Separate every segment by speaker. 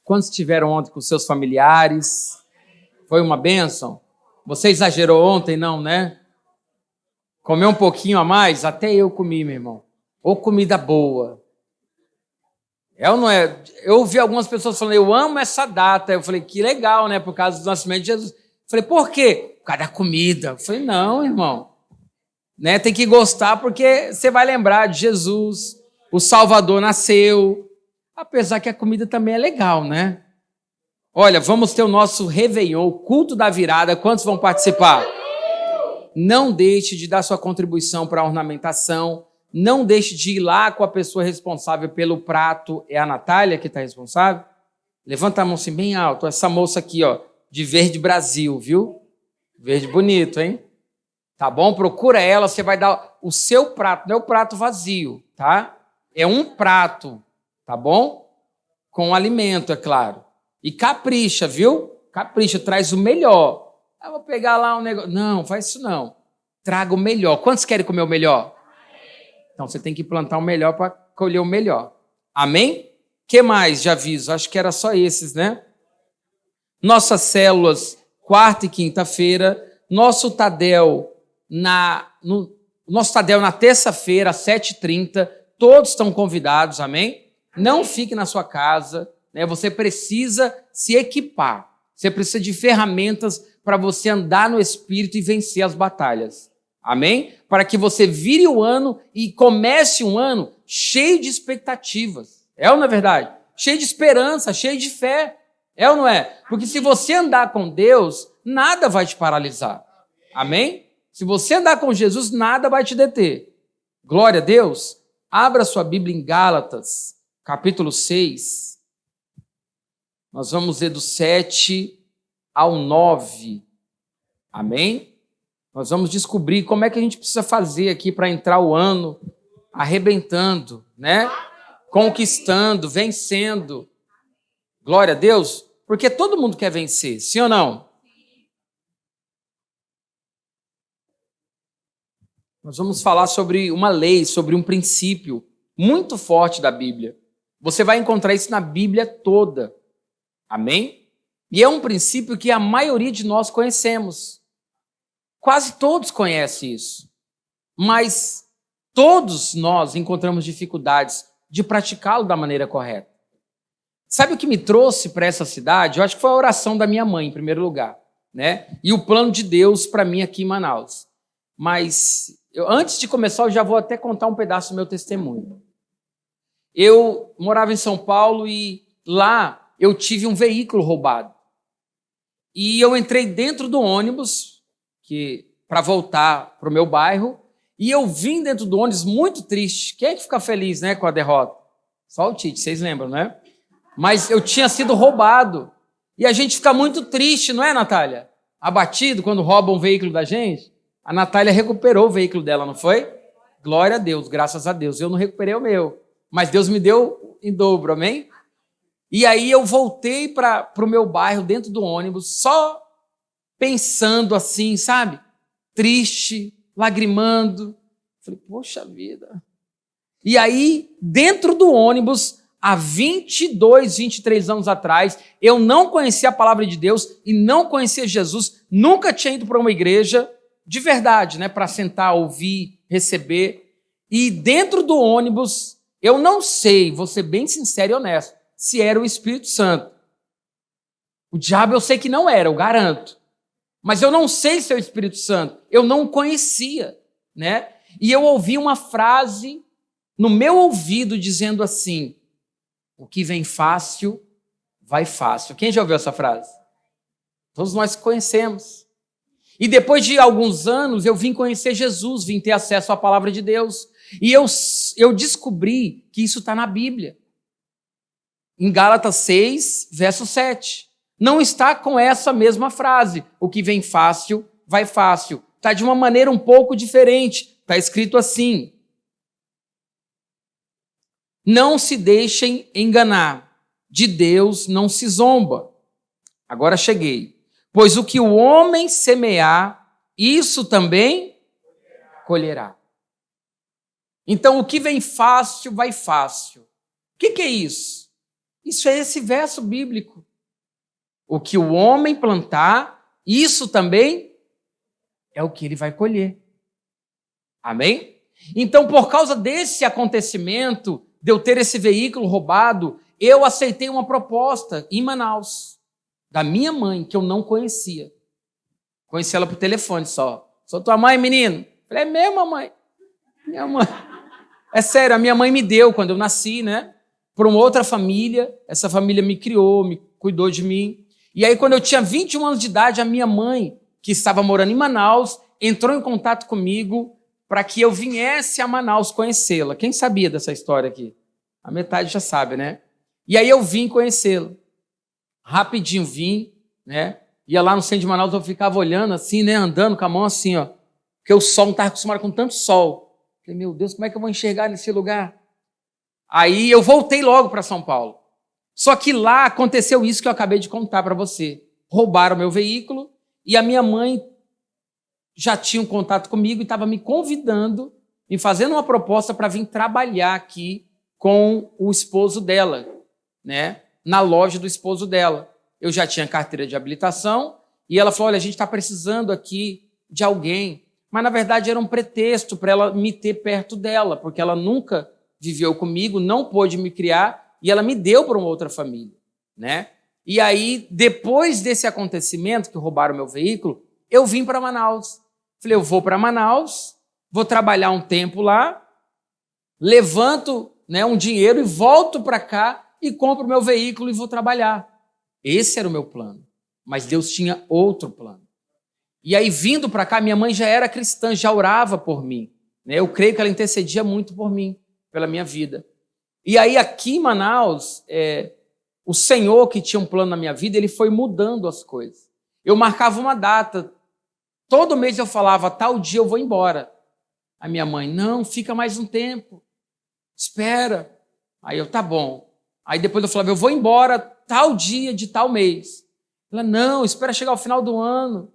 Speaker 1: Quantos estiveram ontem com seus familiares? Foi uma bênção? Você exagerou ontem, não, né? Comeu um pouquinho a mais? Até eu comi, meu irmão. Ou comida boa. É ou não é? Eu ouvi algumas pessoas falando, eu amo essa data. Eu falei, que legal, né? Por causa do nascimento de Jesus. Eu falei, por quê? Por causa da comida. Eu falei, não, irmão. Né? Tem que gostar porque você vai lembrar de Jesus. O Salvador nasceu. Apesar que a comida também é legal, né? Olha, vamos ter o nosso Réveillon, o culto da virada. Quantos vão participar? Não deixe de dar sua contribuição para a ornamentação. Não deixe de ir lá com a pessoa responsável pelo prato. É a Natália que está responsável? Levanta a mão assim bem alto. Essa moça aqui, ó, de verde Brasil, viu? Verde bonito, hein? Tá bom? Procura ela, você vai dar o seu prato. Não é o prato vazio, tá? É um prato, tá bom? Com alimento, é claro. E capricha, viu? Capricha, traz o melhor. Eu vou pegar lá um negócio. Não, faz isso não. Traga o melhor. Quantos querem comer o melhor? Então você tem que plantar o melhor para colher o melhor. Amém? Que mais de aviso? Acho que era só esses, né? Nossas células, quarta e quinta-feira. Nosso Tadel na terça-feira, às 7h30. Todos estão convidados, amém? Não fique na sua casa. Né? Você precisa se equipar. Você precisa de ferramentas para você andar no Espírito e vencer as batalhas. Amém? Para que você vire o ano e comece um ano cheio de expectativas. É ou não é verdade? Cheio de esperança, cheio de fé. É ou não é? Porque se você andar com Deus, nada vai te paralisar. Amém? Se você andar com Jesus, nada vai te deter. Glória a Deus. Abra sua Bíblia em Gálatas, capítulo 6. Nós vamos ler do 7 ao 9. Amém? Nós vamos descobrir como é que a gente precisa fazer aqui para entrar o ano arrebentando, né? Conquistando, vencendo. Glória a Deus. Porque todo mundo quer vencer, sim ou não? Nós vamos falar sobre uma lei, sobre um princípio muito forte da Bíblia. Você vai encontrar isso na Bíblia toda. Amém? E é um princípio que a maioria de nós conhecemos. Quase todos conhecem isso. Mas todos nós encontramos dificuldades de praticá-lo da maneira correta. Sabe o que me trouxe para essa cidade? Eu acho que foi a oração da minha mãe, em primeiro lugar, né? E o plano de Deus para mim aqui em Manaus. Mas antes de começar, eu já vou até contar um pedaço do meu testemunho. Eu morava em São Paulo e lá eu tive um veículo roubado. E eu entrei dentro do ônibus para voltar para o meu bairro e eu vim dentro do ônibus muito triste. Quem é que fica feliz, né, com a derrota? Só o Tite, vocês lembram, né? Mas eu tinha sido roubado. E a gente fica muito triste, não é, Natália? Abatido quando roubam um veículo da gente. A Natália recuperou o veículo dela, não foi? Glória a Deus, graças a Deus. Eu não recuperei o meu, mas Deus me deu em dobro, amém? E aí eu voltei para o meu bairro, dentro do ônibus, só pensando assim, sabe? Triste, lagrimando. Falei, poxa vida. E aí, dentro do ônibus, há 22, 23 anos atrás, eu não conhecia a palavra de Deus e não conhecia Jesus, nunca tinha ido para uma igreja de verdade, né, para sentar, ouvir, receber. E dentro do ônibus, eu não sei, vou ser bem sincero e honesto, se era o Espírito Santo. O diabo eu sei que não era, eu garanto. Mas eu não sei se é o Espírito Santo, eu não o conhecia, né? E eu ouvi uma frase no meu ouvido dizendo assim: o que vem fácil, vai fácil. Quem já ouviu essa frase? Todos nós conhecemos. E depois de alguns anos, eu vim conhecer Jesus, vim ter acesso à palavra de Deus. E eu descobri que isso está na Bíblia. Em Gálatas 6, verso 7. Não está com essa mesma frase. O que vem fácil, vai fácil. Está de uma maneira um pouco diferente. Está escrito assim: não se deixem enganar. De Deus não se zomba. Agora cheguei. Pois o que o homem semear, isso também colherá. Então, o que vem fácil, vai fácil. O que é isso? Isso é esse verso bíblico. O que o homem plantar, isso também é o que ele vai colher. Amém? Então, por causa desse acontecimento, de eu ter esse veículo roubado, eu aceitei uma proposta em Manaus, da minha mãe, que eu não conhecia. Conheci ela por telefone só. Sou tua mãe, menino? Falei, é mesmo, mamãe? Minha mãe. É sério, a minha mãe me deu, quando eu nasci, né? Para uma outra família. Essa família me criou, me cuidou de mim. E aí, quando eu tinha 21 anos de idade, a minha mãe, que estava morando em Manaus, entrou em contato comigo para que eu viesse a Manaus conhecê-la. Quem sabia dessa história aqui? A metade já sabe, né? E aí eu vim conhecê-la. Rapidinho vim, né? Ia lá no centro de Manaus, eu ficava olhando assim, né? Andando com a mão assim, ó. Porque o sol não estava acostumado com tanto sol. Falei, meu Deus, como é que eu vou enxergar nesse lugar? Aí eu voltei logo para São Paulo. Só que lá aconteceu isso que eu acabei de contar para você. Roubaram meu veículo e a minha mãe já tinha um contato comigo e estava me convidando, me fazendo uma proposta para vir trabalhar aqui com o esposo dela, né? Na loja do esposo dela. Eu já tinha carteira de habilitação e ela falou, olha, a gente está precisando aqui de alguém. Mas, na verdade, era um pretexto para ela me ter perto dela, porque ela nunca viveu comigo, não pôde me criar e ela me deu para uma outra família, né? E aí, depois desse acontecimento, que roubaram meu veículo, eu vim para Manaus. Falei, eu vou para Manaus, vou trabalhar um tempo lá, levanto, né, um dinheiro e volto para cá e compro meu veículo e vou trabalhar. Esse era o meu plano. Mas Deus tinha outro plano. E aí, vindo para cá, minha mãe já era cristã, já orava por mim, né? Eu creio que ela intercedia muito por mim, pela minha vida. E aí, aqui em Manaus, o Senhor que tinha um plano na minha vida, ele foi mudando as coisas. Eu marcava uma data. Todo mês eu falava, tal dia eu vou embora. A minha mãe, não, fica mais um tempo. Espera. Aí eu, tá bom. Aí depois eu falava, eu vou embora tal dia de tal mês. Ela, não, espera chegar ao final do ano.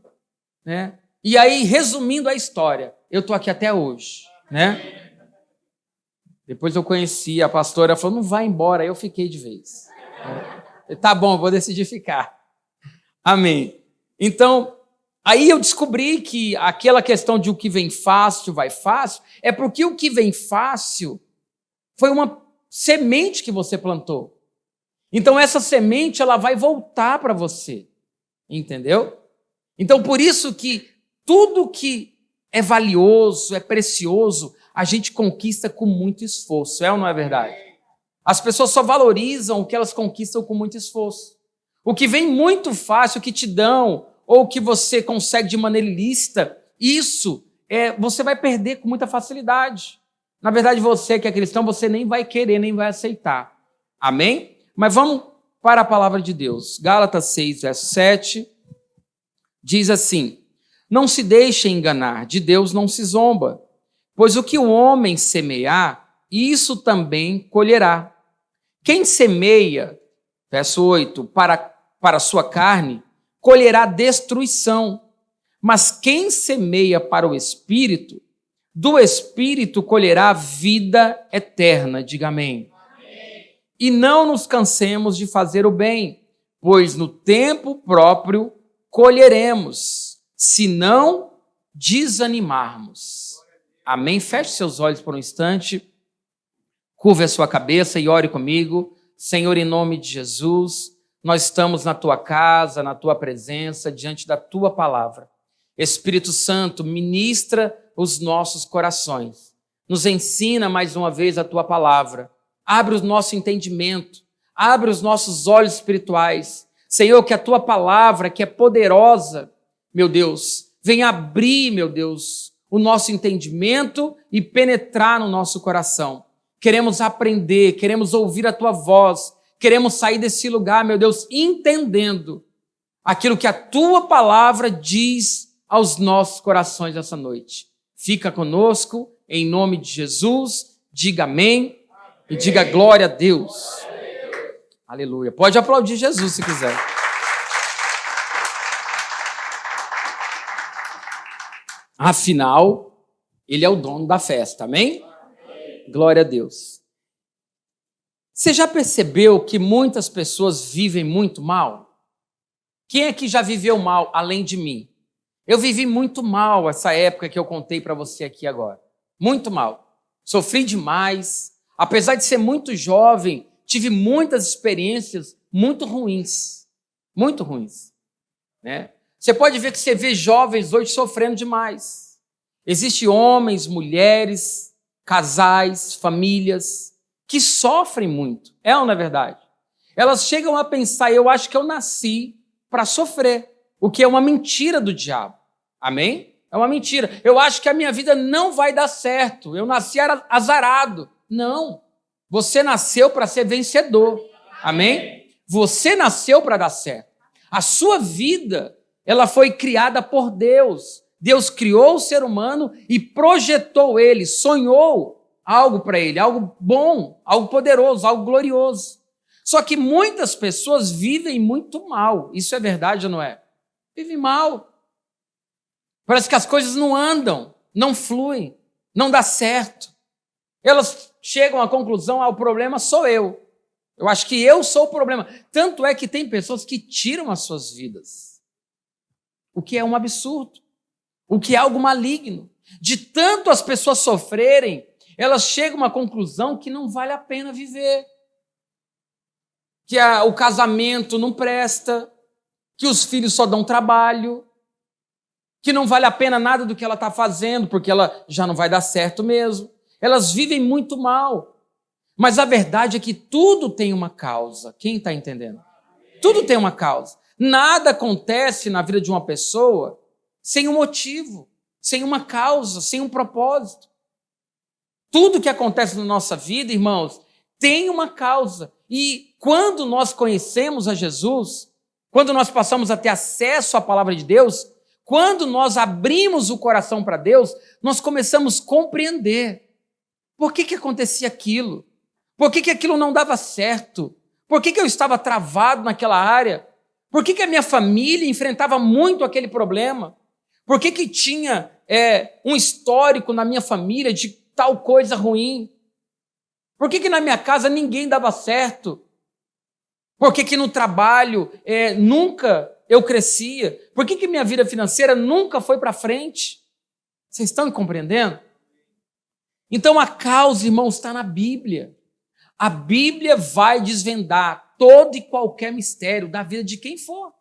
Speaker 1: Né? E aí, resumindo a história, eu estou aqui até hoje. Né? Depois eu conheci a pastora, ela falou, não vai embora. Aí eu fiquei de vez. Tá bom, vou decidir ficar. Amém. Então, aí eu descobri que aquela questão de o que vem fácil, vai fácil, é porque o que vem fácil foi uma semente que você plantou. Então, essa semente, ela vai voltar para você. Entendeu? Então, por isso que tudo que é valioso, é precioso, a gente conquista com muito esforço. É ou não é verdade? As pessoas só valorizam o que elas conquistam com muito esforço. O que vem muito fácil, o que te dão, ou o que você consegue de maneira ilícita, isso você vai perder com muita facilidade. Na verdade, você que é cristão, você nem vai querer, nem vai aceitar. Amém? Mas vamos para a palavra de Deus. Gálatas 6, verso 7, diz assim, não se deixe enganar, de Deus não se zomba, pois o que o homem semear, isso também colherá. Quem semeia, verso 8, para a sua carne, colherá destruição. Mas quem semeia para o Espírito, do Espírito colherá vida eterna. Diga amém. Amém. E não nos cansemos de fazer o bem, pois no tempo próprio colheremos, se não desanimarmos. Amém? Feche seus olhos por um instante. Curva a sua cabeça e ore comigo. Senhor, em nome de Jesus, nós estamos na tua casa, na tua presença, diante da tua palavra. Espírito Santo, ministra os nossos corações. Nos ensina mais uma vez a tua palavra. Abre o nosso entendimento. Abre os nossos olhos espirituais. Senhor, que a tua palavra, que é poderosa, meu Deus, venha abrir, meu Deus, o nosso entendimento e penetrar no nosso coração. Queremos aprender, queremos ouvir a tua voz, queremos sair desse lugar, meu Deus, entendendo aquilo que a tua palavra diz aos nossos corações essa noite. Fica conosco, em nome de Jesus, diga amém e diga glória a Deus. Aleluia. Pode aplaudir Jesus se quiser. Afinal, ele é o dono da festa, amém? Glória a Deus. Você já percebeu que muitas pessoas vivem muito mal? Quem é que já viveu mal além de mim? Eu vivi muito mal essa época que eu contei para você aqui agora. Muito mal. Sofri demais. Apesar de ser muito jovem, tive muitas experiências muito ruins. Muito ruins. Né? Você pode ver que você vê jovens hoje sofrendo demais. Existem homens, mulheres, casais, famílias que sofrem muito. É ou não é verdade? Elas chegam a pensar, eu acho que eu nasci para sofrer, o que é uma mentira do diabo. Amém? É uma mentira. Eu acho que a minha vida não vai dar certo. Eu nasci azarado. Não. Você nasceu para ser vencedor. Amém? Você nasceu para dar certo. A sua vida, ela foi criada por Deus. Deus criou o ser humano e projetou ele, sonhou algo para ele, algo bom, algo poderoso, algo glorioso. Só que muitas pessoas vivem muito mal. Isso é verdade ou não é? Vivem mal. Parece que as coisas não andam, não fluem, não dá certo. Elas chegam à conclusão, o problema sou eu. Eu acho que eu sou o problema. Tanto é que tem pessoas que tiram as suas vidas. O que é um absurdo. O que é algo maligno. De tanto as pessoas sofrerem, elas chegam à conclusão que não vale a pena viver. Que o casamento não presta, que os filhos só dão trabalho, que não vale a pena nada do que ela está fazendo, porque ela já não vai dar certo mesmo. Elas vivem muito mal. Mas a verdade é que tudo tem uma causa. Quem está entendendo? Tudo tem uma causa. Nada acontece na vida de uma pessoa sem um motivo, sem uma causa, sem um propósito. Tudo que acontece na nossa vida, irmãos, tem uma causa. E quando nós conhecemos a Jesus, quando nós passamos a ter acesso à palavra de Deus, quando nós abrimos o coração para Deus, nós começamos a compreender por que acontecia aquilo, por que aquilo não dava certo, por que eu estava travado naquela área, por que a minha família enfrentava muito aquele problema, por que tinha um histórico na minha família de tal coisa ruim, por que na minha casa ninguém dava certo, por que no trabalho nunca eu crescia, por que minha vida financeira nunca foi para frente? Vocês estão me compreendendo? Então a causa, irmãos, está na Bíblia. A Bíblia vai desvendar todo e qualquer mistério da vida de quem for.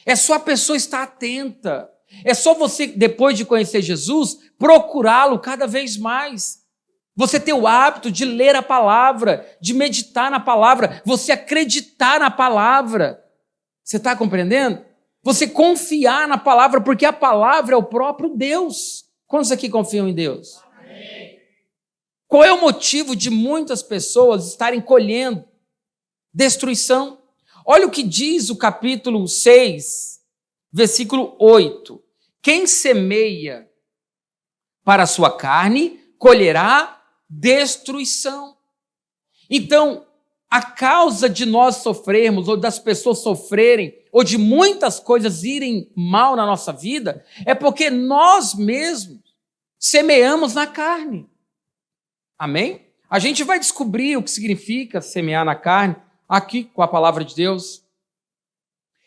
Speaker 1: É só a pessoa estar atenta. É só você, depois de conhecer Jesus, procurá-lo cada vez mais. Você ter o hábito de ler a palavra, de meditar na palavra, você acreditar na palavra. Você está compreendendo? Você confiar na palavra, porque a palavra é o próprio Deus. Quantos aqui confiam em Deus? Amém. Qual é o motivo de muitas pessoas estarem colhendo destruição? Olha o que diz o capítulo 6, versículo 8. Quem semeia para a sua carne, colherá destruição. Então, a causa de nós sofrermos, ou das pessoas sofrerem, ou de muitas coisas irem mal na nossa vida, é porque nós mesmos semeamos na carne. Amém? A gente vai descobrir o que significa semear na carne aqui com a palavra de Deus.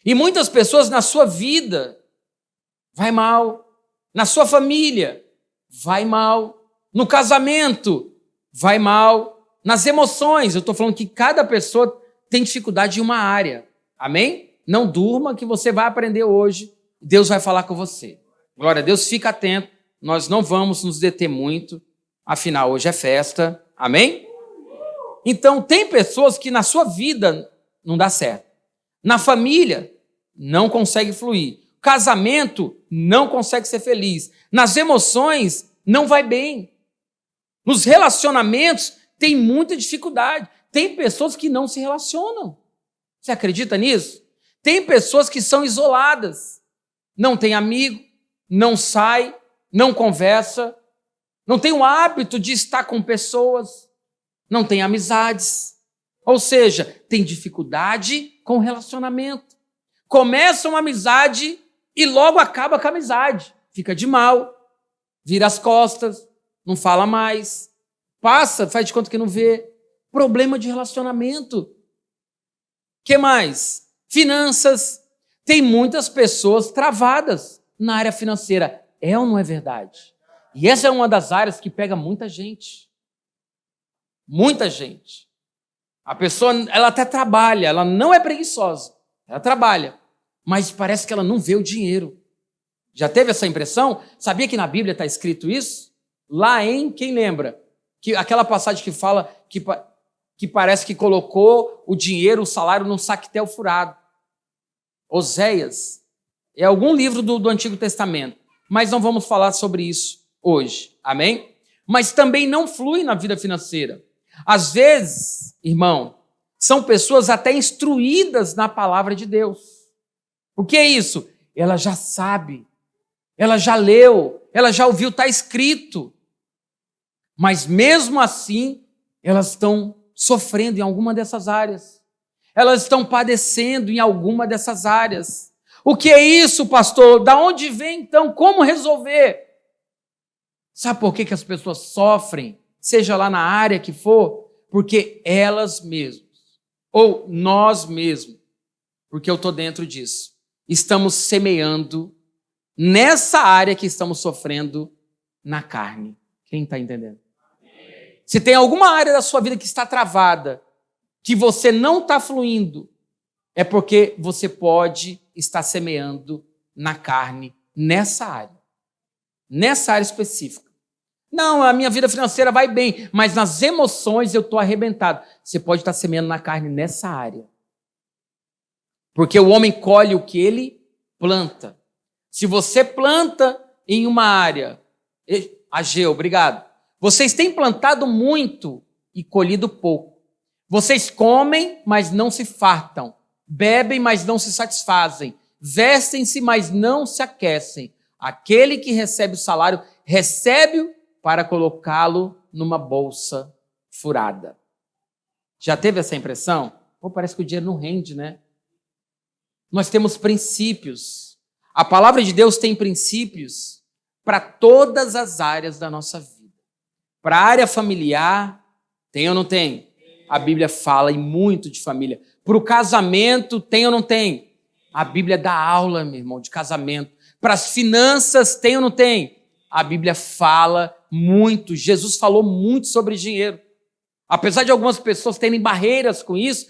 Speaker 1: E muitas pessoas na sua vida vai mal, na sua família vai mal, no casamento vai mal, nas emoções. Eu estou falando que cada pessoa tem dificuldade em uma área. Amém? Não durma que você vai aprender hoje. Deus vai falar com você. Glória a Deus, fica atento. Nós não vamos nos deter muito. Afinal, hoje é festa. Amém? Então, tem pessoas que na sua vida não dá certo. Na família, não consegue fluir. Casamento, não consegue ser feliz. Nas emoções, não vai bem. Nos relacionamentos, tem muita dificuldade. Tem pessoas que não se relacionam. Você acredita nisso? Tem pessoas que são isoladas. Não tem amigo, não sai, não conversa, não tem o hábito de estar com pessoas, não tem amizades. Ou seja, tem dificuldade com o relacionamento. Começa uma amizade e logo acaba com a amizade. Fica de mal, vira as costas, não fala mais, passa, faz de conta que não vê. Problema de relacionamento. Que mais? Finanças. Tem muitas pessoas travadas na área financeira. É ou não é verdade? E essa é uma das áreas que pega muita gente. Muita gente. A pessoa, ela até trabalha, ela não é preguiçosa. Ela trabalha, mas parece que ela não vê o dinheiro. Já teve essa impressão? Sabia que na Bíblia está escrito isso? Lá em, quem lembra? Que aquela passagem que fala que parece que colocou o dinheiro, o salário num saquetel furado. Oséias. É algum livro do Antigo Testamento. Mas não vamos falar sobre isso hoje. Amém? Mas também não flui na vida financeira. Às vezes, irmão, são pessoas até instruídas na palavra de Deus. O que é isso? Ela já sabe, ela já leu, ela já ouviu, está escrito. Mas mesmo assim, elas estão sofrendo em alguma dessas áreas. Elas estão padecendo em alguma dessas áreas. O que é isso, pastor? Da onde vem, então? Como resolver? Sabe por que as pessoas sofrem, seja lá na área que for? Porque elas mesmas, ou nós mesmos, porque eu estou dentro disso, estamos semeando nessa área que estamos sofrendo na carne. Quem está entendendo? Se tem alguma área da sua vida que está travada, que você não está fluindo, é porque você pode estar semeando na carne nessa área específica. Não, a minha vida financeira vai bem, mas nas emoções eu estou arrebentado. Você pode estar semeando na carne nessa área. Porque o homem colhe o que ele planta. Se você planta em uma área... Ageu, obrigado. Vocês têm plantado muito e colhido pouco. Vocês comem, mas não se fartam. Bebem, mas não se satisfazem. Vestem-se, mas não se aquecem. Aquele que recebe o salário, recebe-o para colocá-lo numa bolsa furada. Já teve essa impressão? Pô, parece que o dinheiro não rende, né? Nós temos princípios. A palavra de Deus tem princípios para todas as áreas da nossa vida. Para a área familiar, tem ou não tem? A Bíblia fala e muito de família. Para o casamento, tem ou não tem? A Bíblia dá aula, meu irmão, de casamento. Para as finanças, tem ou não tem? A Bíblia fala muito. Jesus falou muito sobre dinheiro. Apesar de algumas pessoas terem barreiras com isso,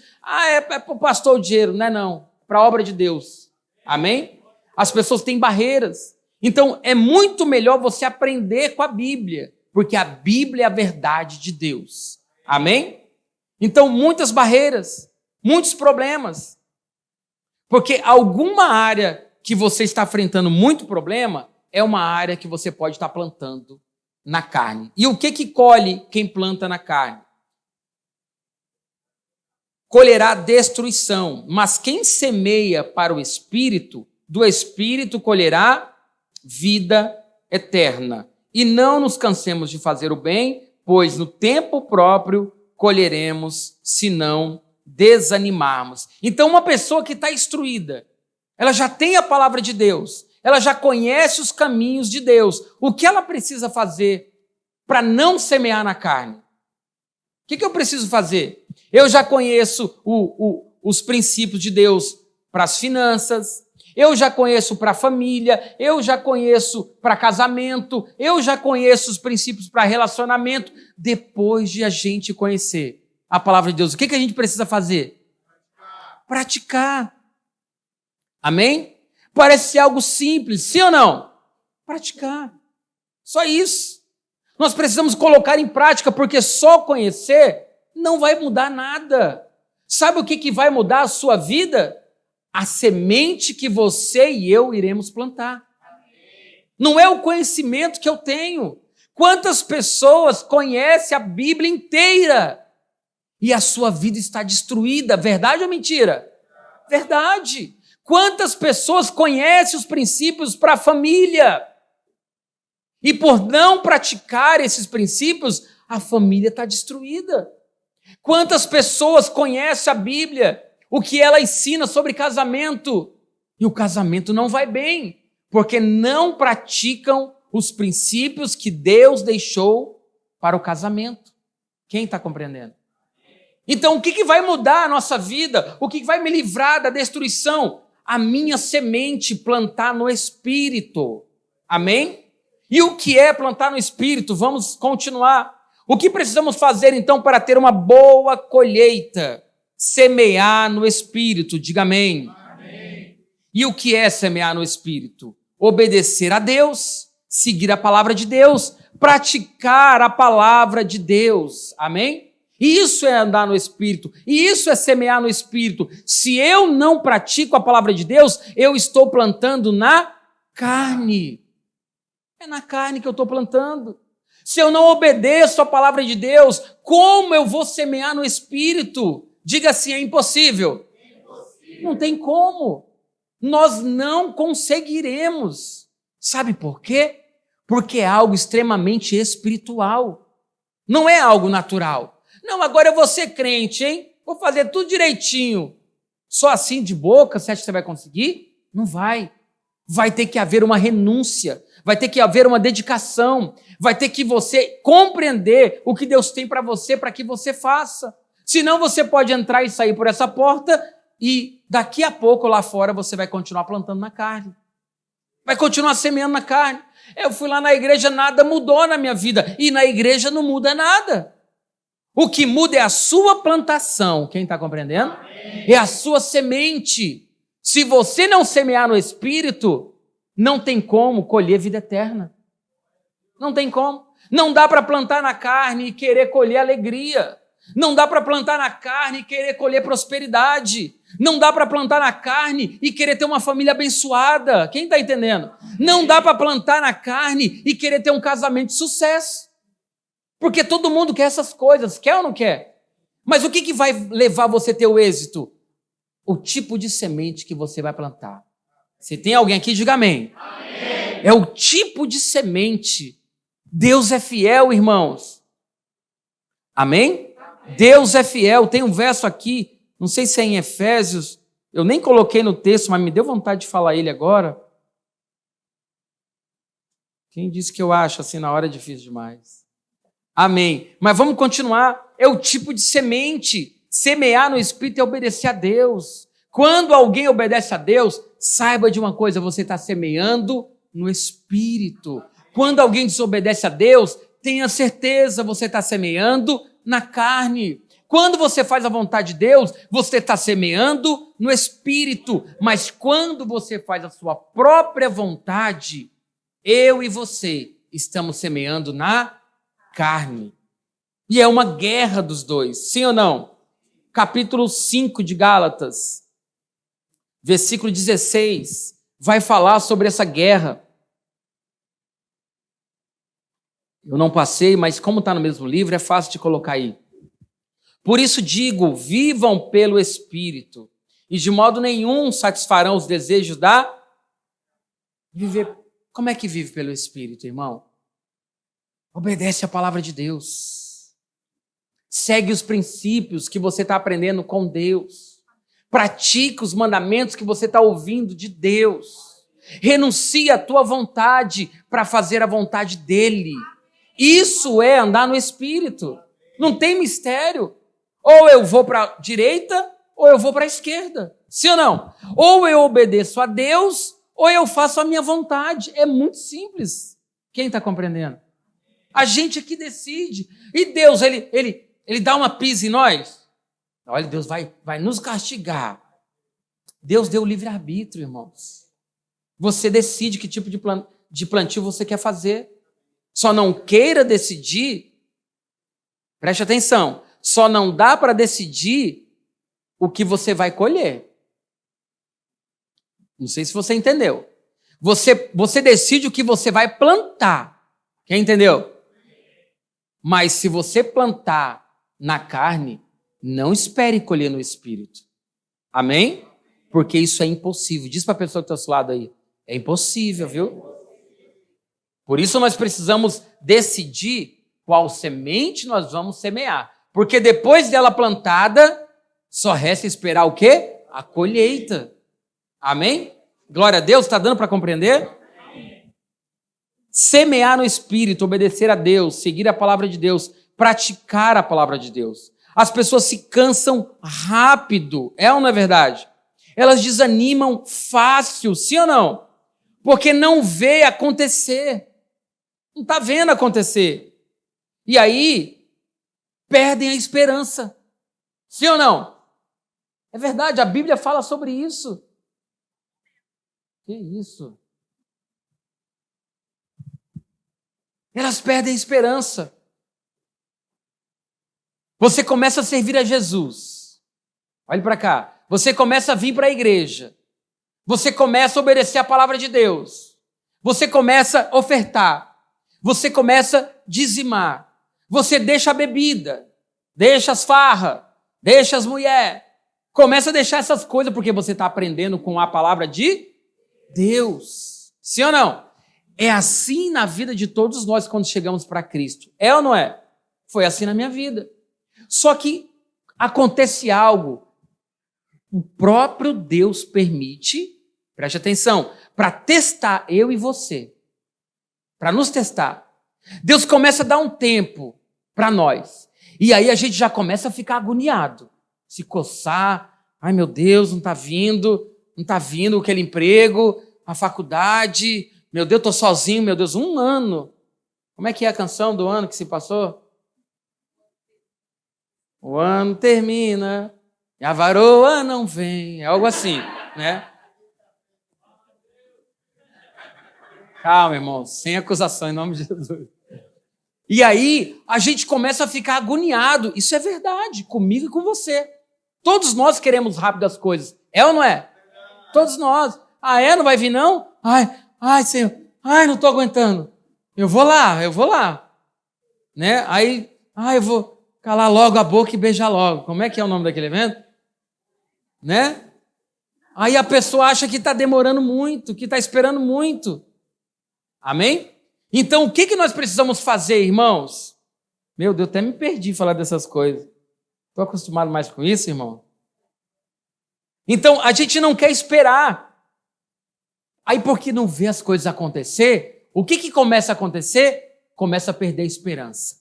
Speaker 1: é para o pastor o dinheiro, não é não. Para a obra de Deus. Amém? As pessoas têm barreiras. Então, é muito melhor você aprender com a Bíblia, porque a Bíblia é a verdade de Deus. Amém? Então, muitas barreiras, muitos problemas. Porque alguma área que você está enfrentando muito problema é uma área que você pode estar plantando na carne. E o que colhe quem planta na carne? Colherá destruição, mas quem semeia para o Espírito, do Espírito colherá vida eterna. E não nos cansemos de fazer o bem, pois no tempo próprio colheremos, se não desanimarmos. Então, uma pessoa que está instruída, ela já tem a palavra de Deus, ela já conhece os caminhos de Deus. O que ela precisa fazer para não semear na carne? O que eu preciso fazer? Eu já conheço os princípios de Deus para as finanças, eu já conheço para a família, eu já conheço para casamento, eu já conheço os princípios para relacionamento. Depois de a gente conhecer a palavra de Deus, o que a gente precisa fazer? Praticar. Amém? Parece algo simples, sim ou não? Praticar. Só isso. Nós precisamos colocar em prática, porque só conhecer não vai mudar nada. Sabe o que vai mudar a sua vida? A semente que você e eu iremos plantar. Não é o conhecimento que eu tenho. Quantas pessoas conhecem a Bíblia inteira e a sua vida está destruída? Verdade ou mentira? Verdade. Quantas pessoas conhecem os princípios para a família e por não praticar esses princípios, a família está destruída? Quantas pessoas conhecem a Bíblia, o que ela ensina sobre casamento, e o casamento não vai bem, porque não praticam os princípios que Deus deixou para o casamento? Quem está compreendendo? Então, o que vai mudar a nossa vida? O que vai me livrar da destruição? A minha semente plantar no Espírito. Amém? E o que é plantar no Espírito? Vamos continuar. O que precisamos fazer, então, para ter uma boa colheita? Semear no Espírito. Diga amém. Amém. E o que é semear no Espírito? Obedecer a Deus, seguir a palavra de Deus, praticar a palavra de Deus. Amém? E isso é andar no Espírito, e isso é semear no Espírito. Se eu não pratico a palavra de Deus, eu estou plantando na carne. É na carne que eu estou plantando. Se eu não obedeço a palavra de Deus, como eu vou semear no Espírito? Diga assim, é impossível. Não tem como. Nós não conseguiremos. Sabe por quê? Porque é algo extremamente espiritual. Não é algo natural. Não, agora eu vou ser crente, hein? Vou fazer tudo direitinho. Só assim de boca, você acha que você vai conseguir? Não vai. Vai ter que haver uma renúncia, vai ter que haver uma dedicação, vai ter que você compreender o que Deus tem para você, para que você faça. Senão você pode entrar e sair por essa porta e daqui a pouco lá fora você vai continuar plantando na carne. Vai continuar semeando na carne. Eu fui lá na igreja, nada mudou na minha vida. E na igreja não muda nada. O que muda é a sua plantação. Quem está compreendendo? Amém. É a sua semente. Se você não semear no Espírito, não tem como colher vida eterna. Não tem como. Não dá para plantar na carne e querer colher alegria. Não dá para plantar na carne e querer colher prosperidade. Não dá para plantar na carne e querer ter uma família abençoada. Quem está entendendo? Não dá para plantar na carne e querer ter um casamento de sucesso. Porque todo mundo quer essas coisas, quer ou não quer? Mas o que vai levar você a ter o êxito? O tipo de semente que você vai plantar. Se tem alguém aqui, diga amém. Amém. É o tipo de semente. Deus é fiel, irmãos. Amém? Amém? Deus é fiel. Tem um verso aqui, não sei se é em Efésios, eu nem coloquei no texto, mas me deu vontade de falar ele agora. Quem disse que eu acho assim na hora é difícil demais? Amém. Mas vamos continuar. É o tipo de semente. Semear no Espírito é obedecer a Deus. Quando alguém obedece a Deus, saiba de uma coisa, você está semeando no Espírito. Quando alguém desobedece a Deus, tenha certeza, você está semeando na carne. Quando você faz a vontade de Deus, você está semeando no Espírito. Mas quando você faz a sua própria vontade, eu e você estamos semeando na carne. E é uma guerra dos dois, sim ou não? Capítulo 5 de Gálatas, versículo 16, vai falar sobre essa guerra. Eu não passei, mas como está no mesmo livro, é fácil de colocar aí. Por isso digo, vivam pelo Espírito, e de modo nenhum satisfarão os desejos da... Viver. Como é que vive pelo Espírito, irmão? Obedece a palavra de Deus. Segue os princípios que você está aprendendo com Deus. Pratica os mandamentos que você está ouvindo de Deus. Renuncia à tua vontade para fazer a vontade dEle. Isso é andar no Espírito. Não tem mistério. Ou eu vou para a direita, ou eu vou para a esquerda. Sim ou não? Ou eu obedeço a Deus, ou eu faço a minha vontade. É muito simples. Quem está compreendendo? A gente aqui decide. E Deus, ele dá uma pisa em nós. Olha, Deus vai nos castigar. Deus deu livre-arbítrio, irmãos. Você decide que tipo de plantio você quer fazer. Só não queira decidir. Preste atenção. Só não dá para decidir o que você vai colher. Não sei se você entendeu. Você decide o que você vai plantar. Quem entendeu? Mas se você plantar na carne, não espere colher no Espírito. Amém? Porque isso é impossível. Diz para a pessoa que está ao seu lado aí. É impossível, viu? Por isso nós precisamos decidir qual semente nós vamos semear. Porque depois dela plantada, só resta esperar o quê? A colheita. Amém? Glória a Deus, está dando para compreender? Semear no Espírito, obedecer a Deus, seguir a palavra de Deus, praticar a palavra de Deus. As pessoas se cansam rápido, é ou não é verdade? Elas desanimam fácil, sim ou não? Porque não vê acontecer. Não está vendo acontecer. E aí, perdem a esperança. Sim ou não? É verdade, a Bíblia fala sobre isso. Que isso? Elas perdem a esperança. Você começa a servir a Jesus. Olhe para cá. Você começa a vir para a igreja. Você começa a obedecer a palavra de Deus. Você começa a ofertar. Você começa a dizimar. Você deixa a bebida. Deixa as farras. Deixa as mulheres. Começa a deixar essas coisas porque você está aprendendo com a palavra de Deus. Sim ou não? É assim na vida de todos nós quando chegamos para Cristo. É ou não é? Foi assim na minha vida. Só que acontece algo. O próprio Deus permite, preste atenção, para testar eu e você. Para nos testar. Deus começa a dar um tempo para nós. E aí a gente já começa a ficar agoniado. Se coçar. Ai, meu Deus, não está vindo aquele emprego, a faculdade. Meu Deus, estou sozinho, meu Deus, 1 ano. Como é que é a canção do ano que se passou? O ano termina e a varoa não vem. É algo assim, né? Calma, irmão, sem acusação, em nome de Jesus. E aí, a gente começa a ficar agoniado. Isso é verdade, comigo e com você. Todos nós queremos rápido as coisas. É ou não é? Todos nós. Ah, é? Não vai vir, não? Ai, Senhor. Ai, não estou aguentando. Eu vou lá. Né? Aí, eu vou calar logo a boca e beijar logo. Como é que é o nome daquele evento? Né? Aí a pessoa acha que está demorando muito, que está esperando muito. Amém? Então, o que nós precisamos fazer, irmãos? Meu Deus, até me perdi falar dessas coisas. Estou acostumado mais com isso, irmão? Então, a gente não quer esperar. Aí, porque não vê as coisas acontecer, o que começa a acontecer? Começa a perder a esperança.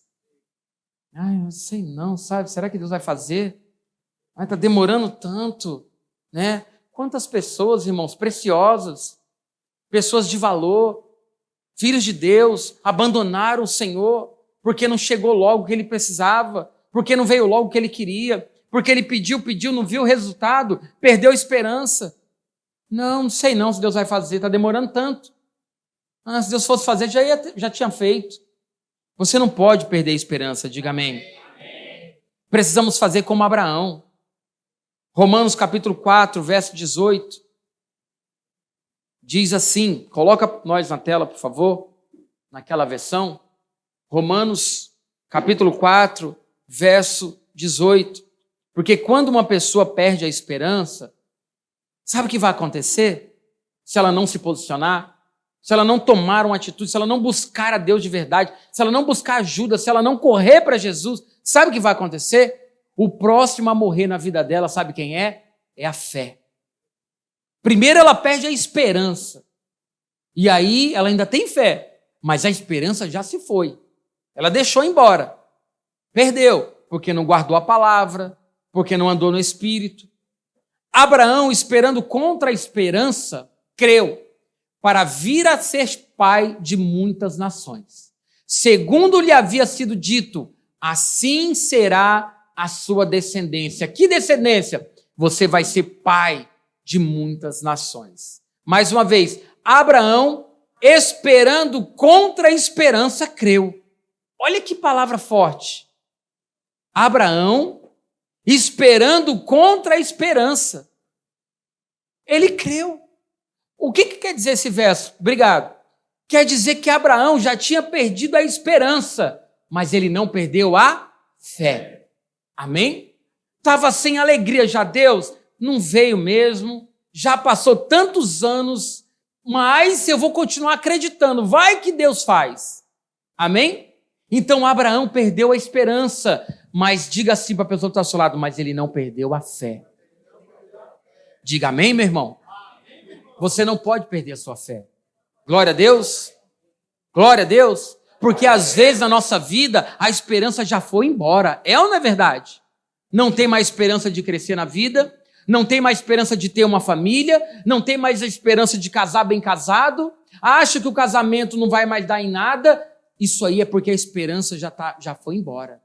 Speaker 1: Ai, não sei não, sabe? Será que Deus vai fazer? Ai, está demorando tanto, né? Quantas pessoas, irmãos, preciosas, pessoas de valor, filhos de Deus, abandonaram o Senhor porque não chegou logo o que ele precisava, porque não veio logo o que ele queria, porque ele pediu, não viu o resultado, perdeu a esperança. Não sei não se Deus vai fazer, está demorando tanto. Se Deus fosse fazer, já tinha feito. Você não pode perder a esperança, diga amém. Precisamos fazer como Abraão. Romanos capítulo 4, verso 18. Diz assim, coloca nós na tela, por favor, naquela versão. Romanos capítulo 4, verso 18. Porque quando uma pessoa perde a esperança, sabe o que vai acontecer? Se ela não se posicionar, se ela não tomar uma atitude, se ela não buscar a Deus de verdade, se ela não buscar ajuda, se ela não correr para Jesus, sabe o que vai acontecer? O próximo a morrer na vida dela, sabe quem é? É a fé. Primeiro ela perde a esperança. E aí ela ainda tem fé, mas a esperança já se foi. Ela deixou embora. Perdeu, porque não guardou a palavra, porque não andou no Espírito. Abraão, esperando contra a esperança, creu para vir a ser pai de muitas nações. Segundo lhe havia sido dito, assim será a sua descendência. Que descendência? Você vai ser pai de muitas nações. Mais uma vez, Abraão, esperando contra a esperança, creu. Olha que palavra forte. Abraão, esperando contra a esperança. Ele creu. O que quer dizer esse verso? Obrigado. Quer dizer que Abraão já tinha perdido a esperança, mas ele não perdeu a fé. Amém? Estava sem alegria já. Deus não veio mesmo, já passou tantos anos, mas eu vou continuar acreditando. Vai que Deus faz. Amém? Então Abraão perdeu a esperança, mas diga assim para a pessoa que está ao seu lado, mas ele não perdeu a fé. Diga amém, meu irmão? Você não pode perder a sua fé. Glória a Deus. Glória a Deus. Porque às vezes na nossa vida a esperança já foi embora. É ou não é verdade? não tem mais esperança de crescer na vida, não tem mais esperança de ter uma família, não tem mais a esperança de casar bem casado, acha que o casamento não vai mais dar em nada. Isso aí é porque a esperança já foi embora.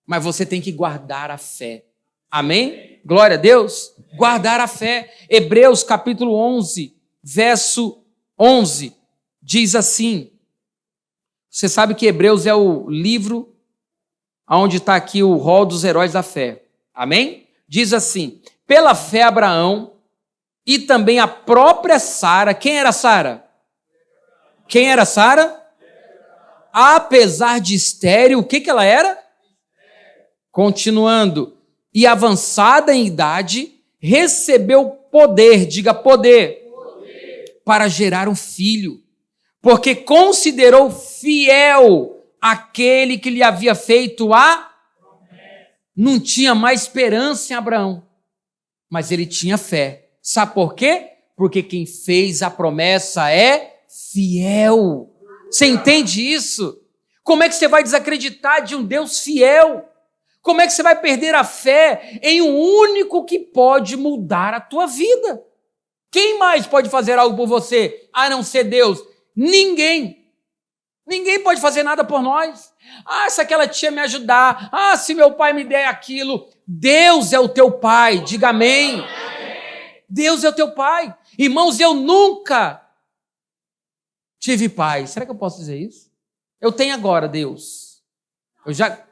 Speaker 1: Mas você tem que guardar a fé. Amém? Glória a Deus. Guardar a fé. Hebreus capítulo 11, verso 11, diz assim. Você sabe que Hebreus é o livro onde está aqui o rol dos heróis da fé. Amém? Diz assim: pela fé Abraão e também a própria Sara. Quem era Sara? Quem era Sara? Apesar de estéril, o que ela era? Continuando. E avançada em idade, recebeu poder, diga poder, para gerar um filho, porque considerou fiel aquele que lhe havia feito a... Não tinha mais esperança em Abraão, mas ele tinha fé. Sabe por quê? Porque quem fez a promessa é fiel. Você entende isso? Como é que você vai desacreditar de um Deus fiel? Como é que você vai perder a fé em um único que pode mudar a tua vida? Quem mais pode fazer algo por você, a não ser Deus? Ninguém. Ninguém pode fazer nada por nós. Se aquela tia me ajudar. Se meu pai me der aquilo. Deus é o teu pai. Diga amém. Deus é o teu pai. Irmãos, eu nunca tive pai. Será que eu posso dizer isso? Eu tenho agora, Deus. Eu já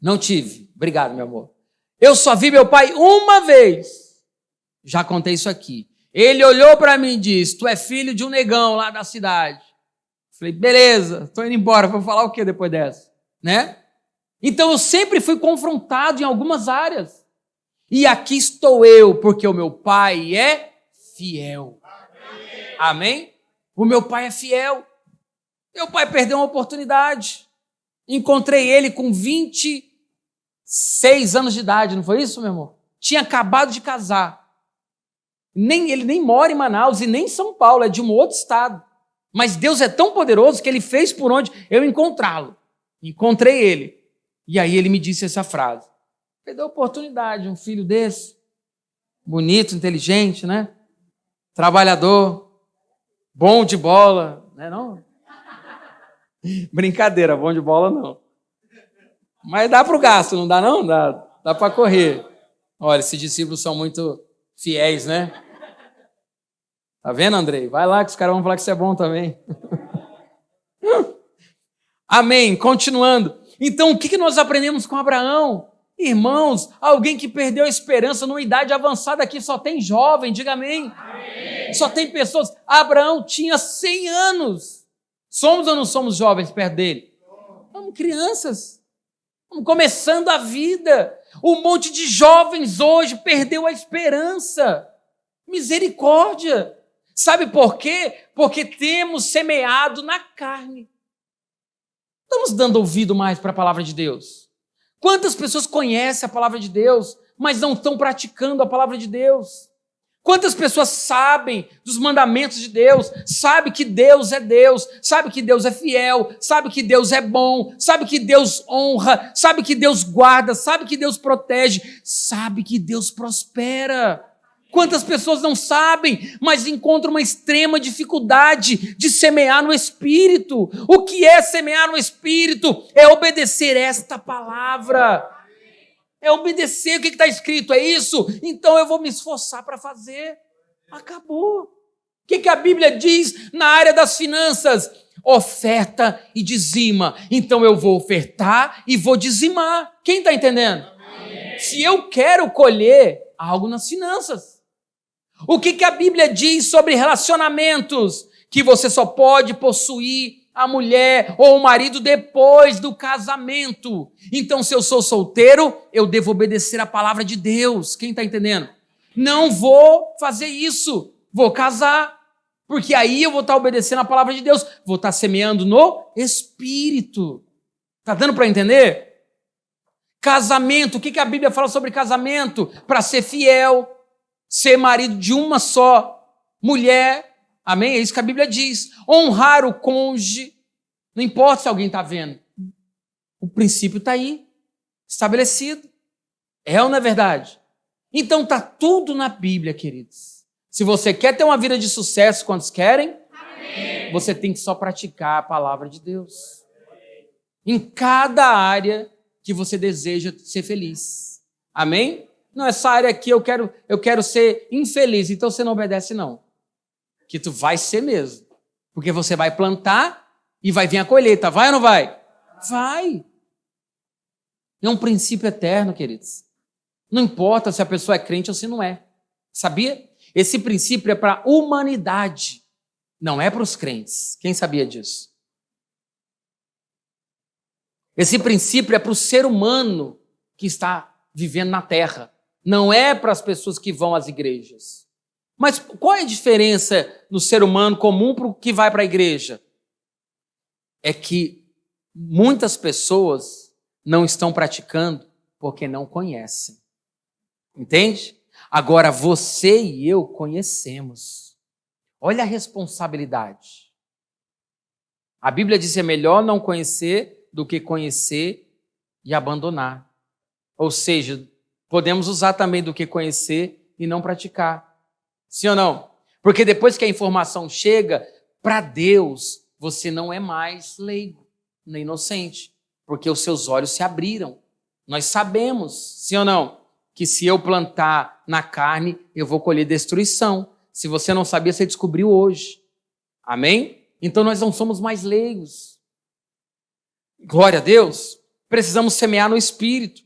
Speaker 1: não tive. Obrigado, meu amor. Eu só vi meu pai uma vez. Já contei isso aqui. Ele olhou para mim e disse: tu é filho de um negão lá da cidade. Falei, beleza, estou indo embora. Vou falar o que depois dessa? Né? Então eu sempre fui confrontado em algumas áreas. E aqui estou eu, porque o meu pai é fiel. Amém? O meu pai é fiel. Meu pai perdeu uma oportunidade. Encontrei ele com 26 anos de idade, não foi isso, meu amor? Tinha acabado de casar. Ele nem mora em Manaus e nem em São Paulo, é de um outro estado. Mas Deus é tão poderoso que ele fez por onde eu encontrá-lo. Encontrei ele. E aí ele me disse essa frase: perdeu a oportunidade, um filho desse, bonito, inteligente, né? Trabalhador, bom de bola, né não? Brincadeira, bom de bola não. Mas dá para o gasto, não dá não? Dá para correr. Olha, esses discípulos são muito fiéis, né? Tá vendo, Andrei? Vai lá que os caras vão falar que você é bom também. Amém. Continuando. Então, o que nós aprendemos com Abraão? Irmãos, alguém que perdeu a esperança numa idade avançada aqui, só tem jovem, diga amém. Amém. Só tem pessoas. Abraão tinha 100 anos. Somos ou não somos jovens perto dele? Somos crianças. Estamos começando a vida. Um monte de jovens hoje perdeu a esperança. Misericórdia. Sabe por quê? Porque temos semeado na carne. Estamos dando ouvido mais para a palavra de Deus. Quantas pessoas conhecem a palavra de Deus, mas não estão praticando a palavra de Deus? Quantas pessoas sabem dos mandamentos de Deus, sabem que Deus é Deus, sabem que Deus é fiel, sabem que Deus é bom, sabem que Deus honra, sabem que Deus guarda, sabem que Deus protege, sabem que Deus prospera? Quantas pessoas não sabem, mas encontram uma extrema dificuldade de semear no Espírito? O que é semear no Espírito? É obedecer esta palavra. É obedecer o que está escrito, é isso? Então eu vou me esforçar para fazer. Acabou. O que a Bíblia diz na área das finanças? Oferta e dizima. Então eu vou ofertar e vou dizimar. Quem está entendendo? Amém. Se eu quero colher algo nas finanças. O que a Bíblia diz sobre relacionamentos? Que você só pode possuir a mulher ou o marido depois do casamento. Então, se eu sou solteiro, eu devo obedecer a palavra de Deus. Quem está entendendo? Não vou fazer isso. Vou casar. Porque aí eu vou estar obedecendo a palavra de Deus. Vou estar semeando no Espírito. Está dando para entender? Casamento. O que a Bíblia fala sobre casamento? Para ser fiel, ser marido de uma só mulher. Amém? É isso que a Bíblia diz. Honrar o cônjuge. Não importa se alguém está vendo. O princípio está aí. estabelecido. É ou não é verdade? Então está tudo na Bíblia, queridos. Se você quer ter uma vida de sucesso, quantos querem? Amém. Você tem que só praticar a palavra de Deus. Em cada área que você deseja ser feliz. Amém? Não, essa área aqui eu quero ser infeliz, então você não obedece não. Que tu vai ser mesmo. Porque você vai plantar e vai vir a colheita. Vai ou não vai? Vai. É um princípio eterno, queridos. Não importa se a pessoa é crente ou se não é. Sabia? Esse princípio é para a humanidade. Não é para os crentes. Quem sabia disso? Esse princípio é para o ser humano que está vivendo na terra. Não é para as pessoas que vão às igrejas. Mas qual é a diferença no ser humano comum para o que vai para a igreja? É que muitas pessoas não estão praticando porque não conhecem. Entende? Agora você e eu conhecemos. Olha a responsabilidade. A Bíblia diz que é melhor não conhecer do que conhecer e abandonar. Ou seja, podemos usar também do que conhecer e não praticar. Sim ou não? Porque depois que a informação chega, para Deus, você não é mais leigo, nem inocente, porque os seus olhos se abriram. Nós sabemos, sim ou não, que se eu plantar na carne, eu vou colher destruição. Se você não sabia, você descobriu hoje. Amém? Então nós não somos mais leigos. Glória a Deus. Precisamos semear no Espírito.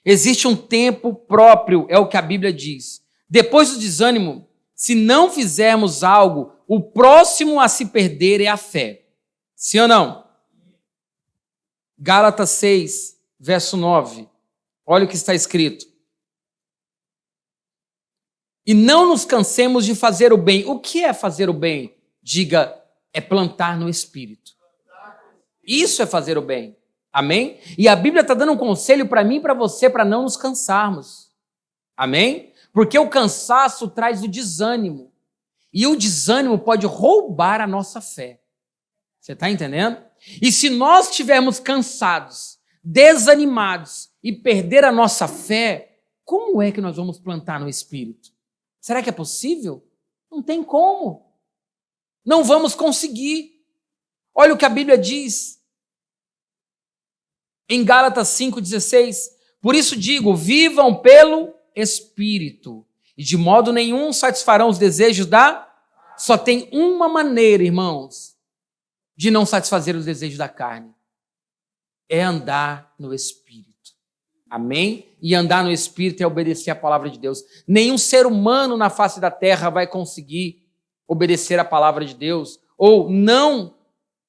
Speaker 1: Existe um tempo próprio, é o que a Bíblia diz. Depois do desânimo, se não fizermos algo, o próximo a se perder é a fé. Sim ou não? Gálatas 6, verso 9. Olha o que está escrito. E não nos cansemos de fazer o bem. O que é fazer o bem? Diga, é plantar no Espírito. Isso é fazer o bem. Amém? E a Bíblia está dando um conselho para mim e para você, para não nos cansarmos. Amém? Porque o cansaço traz o desânimo. E o desânimo pode roubar a nossa fé. Você está entendendo? E se nós estivermos cansados, desanimados e perder a nossa fé, como é que nós vamos plantar no Espírito? Será que é possível? Não tem como. Não vamos conseguir. Olha o que a Bíblia diz. Em Gálatas 5,16, por isso digo, vivam pelo Espírito, e de modo nenhum satisfarão os desejos da... Só tem uma maneira, irmãos, de não satisfazer os desejos da carne. É andar no Espírito. Amém? E andar no Espírito é obedecer a palavra de Deus. Nenhum ser humano na face da terra vai conseguir obedecer a palavra de Deus, ou não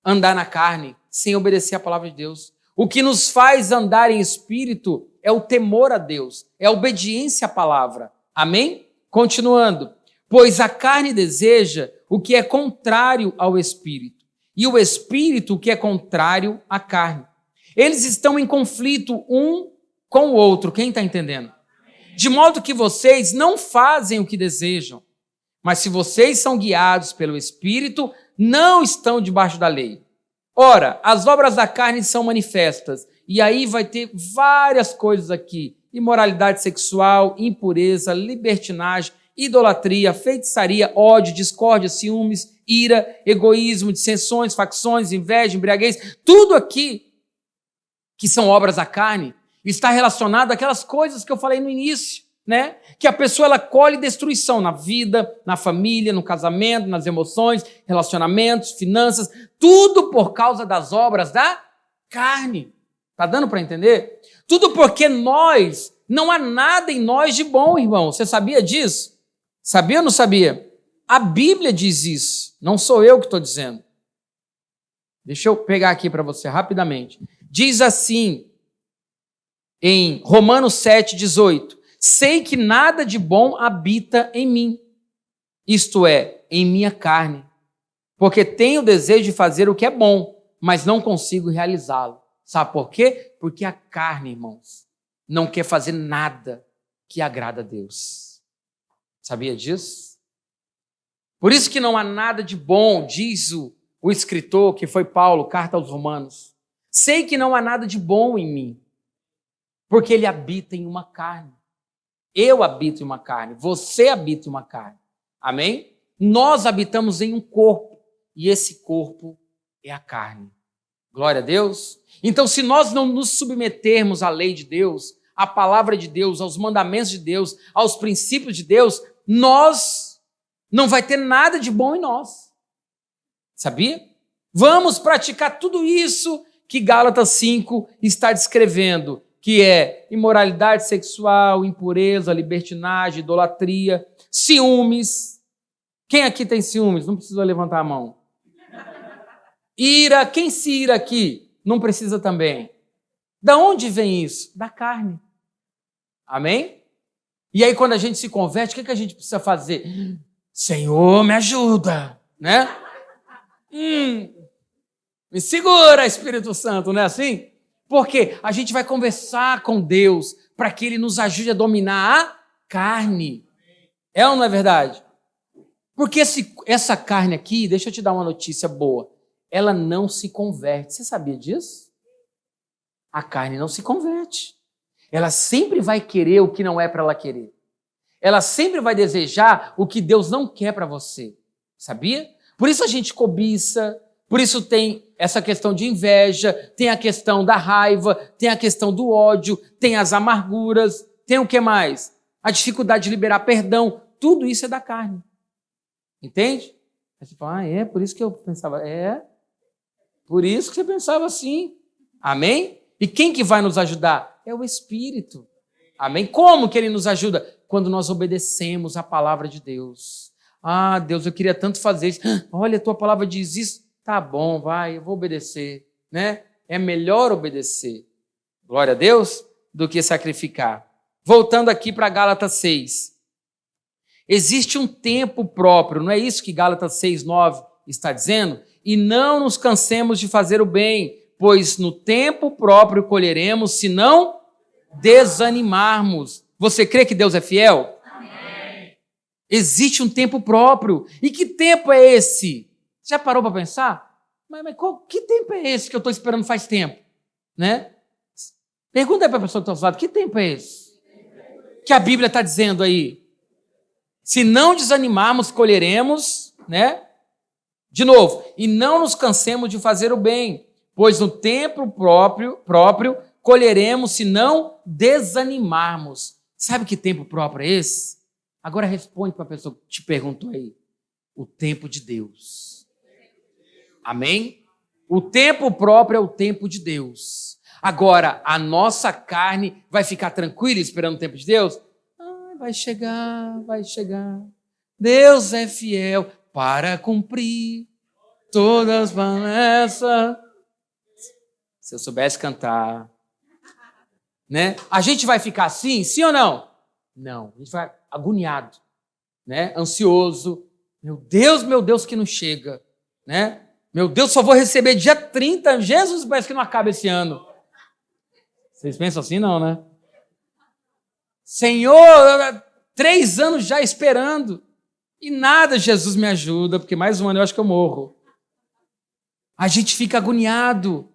Speaker 1: andar na carne sem obedecer a palavra de Deus. O que nos faz andar em espírito é o temor a Deus, é a obediência à palavra. Amém? Continuando. Pois a carne deseja o que é contrário ao espírito, e o espírito o que é contrário à carne. Eles estão em conflito um com o outro. Quem está entendendo? De modo que vocês não fazem o que desejam, mas se vocês são guiados pelo espírito, não estão debaixo da lei. Ora, as obras da carne são manifestas, e aí vai ter várias coisas aqui: imoralidade sexual, impureza, libertinagem, idolatria, feitiçaria, ódio, discórdia, ciúmes, ira, egoísmo, dissensões, facções, inveja, embriaguez. Tudo aqui que são obras da carne está relacionado àquelas coisas que eu falei no início, né? Que a pessoa ela colhe destruição na vida, na família, no casamento, nas emoções, relacionamentos, finanças, tudo por causa das obras da carne. Tá dando para entender? Tudo porque não há nada em nós de bom, irmão. Você sabia disso? Sabia ou não sabia? A Bíblia diz isso, não sou eu que estou dizendo. Deixa eu pegar aqui para você rapidamente. Diz assim, em Romanos 7,18, sei que nada de bom habita em mim, isto é, em minha carne, porque tenho o desejo de fazer o que é bom, mas não consigo realizá-lo. Sabe por quê? Porque a carne, irmãos, não quer fazer nada que agrada a Deus. Sabia disso? Por isso que não há nada de bom, diz o escritor, que foi Paulo, carta aos Romanos. Sei que não há nada de bom em mim. Porque ele habita em uma carne. Eu habito em uma carne, você habita em uma carne. Amém? Nós habitamos em um corpo, e esse corpo é a carne. Glória a Deus. Então, se nós não nos submetermos à lei de Deus, à palavra de Deus, aos mandamentos de Deus, aos princípios de Deus, nós não vai ter nada de bom em nós. Sabia? Vamos praticar tudo isso que Gálatas 5 está descrevendo, que é imoralidade sexual, impureza, libertinagem, idolatria, ciúmes. Quem aqui tem ciúmes? Não precisa levantar a mão. Ira, quem se ira aqui? Não precisa também. Da onde vem isso? Da carne. Amém? E aí quando a gente se converte, o que a gente precisa fazer? Senhor, me ajuda, né? Me segura, Espírito Santo, não é assim? Porque a gente vai conversar com Deus para que Ele nos ajude a dominar a carne. É ou não é verdade? Porque essa carne aqui, deixa eu te dar uma notícia boa, ela não se converte. Você sabia disso? A carne não se converte. Ela sempre vai querer o que não é para ela querer. Ela sempre vai desejar o que Deus não quer para você. Sabia? Por isso a gente cobiça, por isso tem essa questão de inveja, tem a questão da raiva, tem a questão do ódio, tem as amarguras, tem o que mais? A dificuldade de liberar perdão. Tudo isso é da carne. Entende? Aí você fala, é por isso que eu pensava. É, por isso que você pensava assim. Amém? E quem que vai nos ajudar? É o Espírito. Amém? Como que Ele nos ajuda? Quando nós obedecemos a palavra de Deus. Ah, Deus, eu queria tanto fazer isso. Olha, a tua palavra diz isso. Tá bom, vai, eu vou obedecer. Né? É melhor obedecer. Glória a Deus, do que sacrificar. Voltando aqui para Gálatas 6. Existe um tempo próprio, não é isso que Gálatas 6:9 está dizendo? E não nos cansemos de fazer o bem, pois no tempo próprio colheremos, se não desanimarmos. Você crê que Deus é fiel? Amém. Existe um tempo próprio. E que tempo é esse? Já parou para pensar? Mas que tempo é esse que eu estou esperando faz tempo? Né? Pergunta aí para a pessoa que está ao seu lado, que tempo é esse? Que a Bíblia está dizendo aí? Se não desanimarmos, colheremos, né? De novo, e não nos cansemos de fazer o bem, pois no tempo próprio colheremos se não desanimarmos. Sabe que tempo próprio é esse? Agora responde para a pessoa que te perguntou aí. O tempo de Deus. Amém? O tempo próprio é o tempo de Deus. Agora, a nossa carne vai ficar tranquila esperando o tempo de Deus? Vai chegar, vai chegar. Deus é fiel para cumprir todas as promessas. Se eu soubesse cantar, né? A gente vai ficar assim, sim ou não? Não, a gente vai agoniado, né? Ansioso. Meu Deus, que não chega, né? Meu Deus, só vou receber dia 30. Jesus, parece que não acaba esse ano. Vocês pensam assim, não, né? Senhor, 3 anos já esperando. E nada, Jesus me ajuda, porque mais um ano eu acho que eu morro. A gente fica agoniado.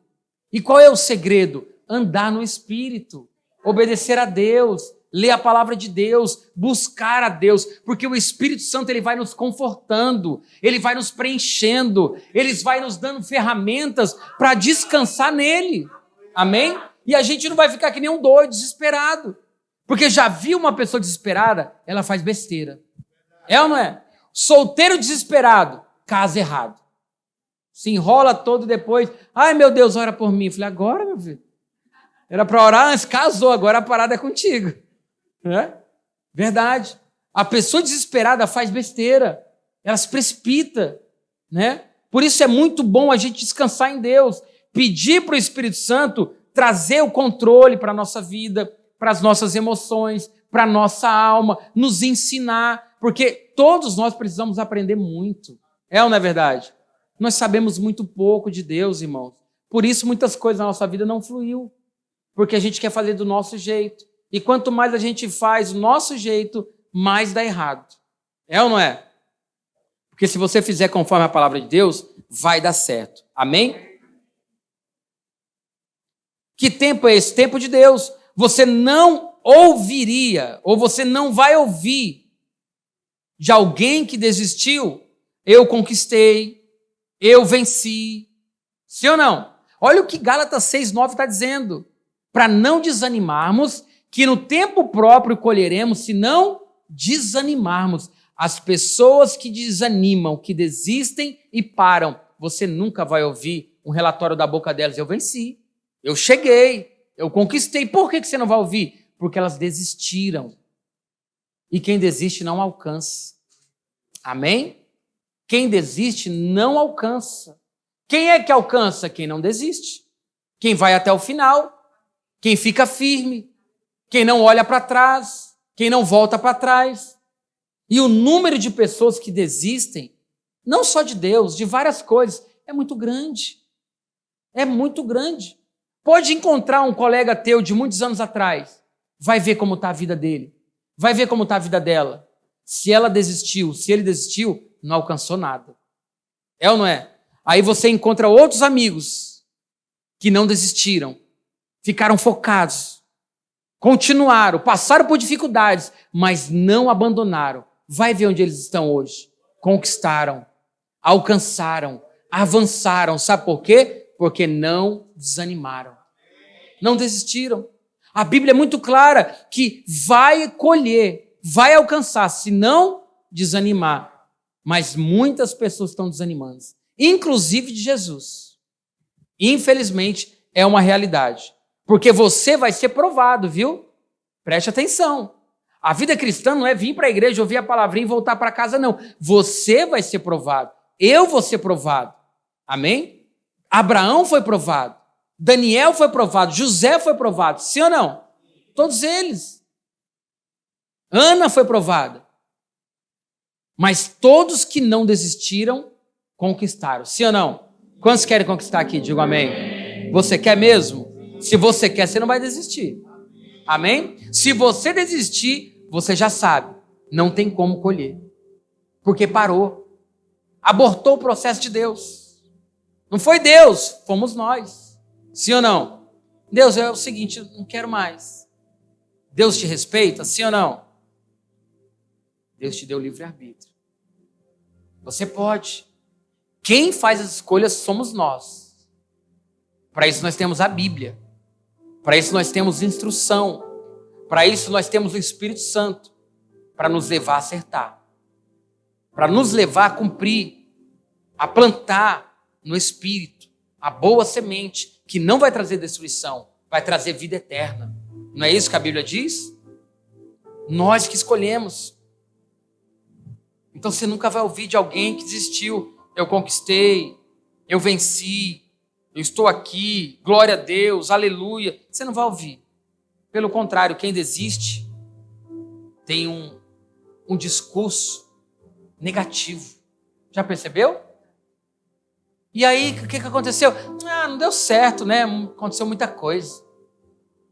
Speaker 1: E qual é o segredo? Andar no Espírito, obedecer a Deus, ler a palavra de Deus, buscar a Deus, porque o Espírito Santo ele vai nos confortando, ele vai nos preenchendo, ele vai nos dando ferramentas para descansar nele. Amém? E a gente não vai ficar que nem um doido, desesperado. Porque já viu uma pessoa desesperada, ela faz besteira. É ou não é? Solteiro desesperado, casa errado. Se enrola todo e depois, ai meu Deus, ora por mim. Eu falei, agora, meu filho? Era para orar antes, casou, agora a parada é contigo. É? Verdade. A pessoa desesperada faz besteira, ela se precipita. Né? Por isso é muito bom a gente descansar em Deus, pedir para o Espírito Santo trazer o controle para a nossa vida, para as nossas emoções, para a nossa alma, nos ensinar, porque todos nós precisamos aprender muito. É ou não é verdade? Nós sabemos muito pouco de Deus, irmãos. Por isso muitas coisas na nossa vida não fluiu, porque a gente quer fazer do nosso jeito. E quanto mais a gente faz do nosso jeito, mais dá errado. É ou não é? Porque se você fizer conforme a palavra de Deus, vai dar certo. Amém? Que tempo é esse? Tempo de Deus. você não ouviria, ou você não vai ouvir de alguém que desistiu, eu conquistei, eu venci. Sim ou não? Olha o que Gálatas 6:9 está dizendo. Para não desanimarmos, que no tempo próprio colheremos, se não desanimarmos. As pessoas que desanimam, que desistem e param, você nunca vai ouvir um relatório da boca delas. Eu venci, eu cheguei, eu conquistei. Por que você não vai ouvir? Porque elas desistiram. E quem desiste não alcança. Amém? Quem desiste não alcança. Quem é que alcança? Quem não desiste. Quem vai até o final. Quem fica firme. Quem não olha para trás. Quem não volta para trás. E o número de pessoas que desistem, não só de Deus, de várias coisas, é muito grande. É muito grande. Pode encontrar um colega teu de muitos anos atrás. Vai ver como está a vida dele. Vai ver como está a vida dela. Se ela desistiu, se ele desistiu, não alcançou nada. É ou não é? Aí você encontra outros amigos que não desistiram, ficaram focados, continuaram, passaram por dificuldades, mas não abandonaram. Vai ver onde eles estão hoje. Conquistaram, alcançaram, avançaram. Sabe por quê? Porque não desanimaram. Não desistiram. A Bíblia é muito clara que vai colher, vai alcançar, se não desanimar. Mas muitas pessoas estão desanimando, inclusive de Jesus. Infelizmente, é uma realidade. Porque você vai ser provado, viu? Preste atenção. A vida cristã não é vir para a igreja, ouvir a palavrinha e voltar para casa, não. Você vai ser provado. Eu vou ser provado. Amém? Abraão foi provado. Daniel foi provado. José foi provado. Sim ou não? Todos eles. Ana foi provada. Mas todos que não desistiram, conquistaram. Sim ou não? Quantos querem conquistar aqui? Digo amém. Você quer mesmo? Se você quer, você não vai desistir. Amém? Se você desistir, você já sabe, não tem como colher. Porque parou. Abortou o processo de Deus. Não foi Deus, fomos nós. Sim ou não? Deus, é o seguinte, eu não quero mais. Deus te respeita, sim ou não? Deus te deu livre-arbítrio. Você pode. Quem faz as escolhas somos nós. Para isso nós temos a Bíblia. Para isso nós temos instrução. Para isso nós temos o Espírito Santo. Para nos levar a acertar. Para nos levar a cumprir. A plantar no Espírito a boa semente que não vai trazer destruição, vai trazer vida eterna. Não é isso que a Bíblia diz? Nós que escolhemos. Então você nunca vai ouvir de alguém que desistiu. Eu conquistei, eu venci, eu estou aqui, glória a Deus, aleluia. Você não vai ouvir. Pelo contrário, quem desiste tem um discurso negativo. Já percebeu? E aí, o que aconteceu? Não deu certo, né? Aconteceu muita coisa.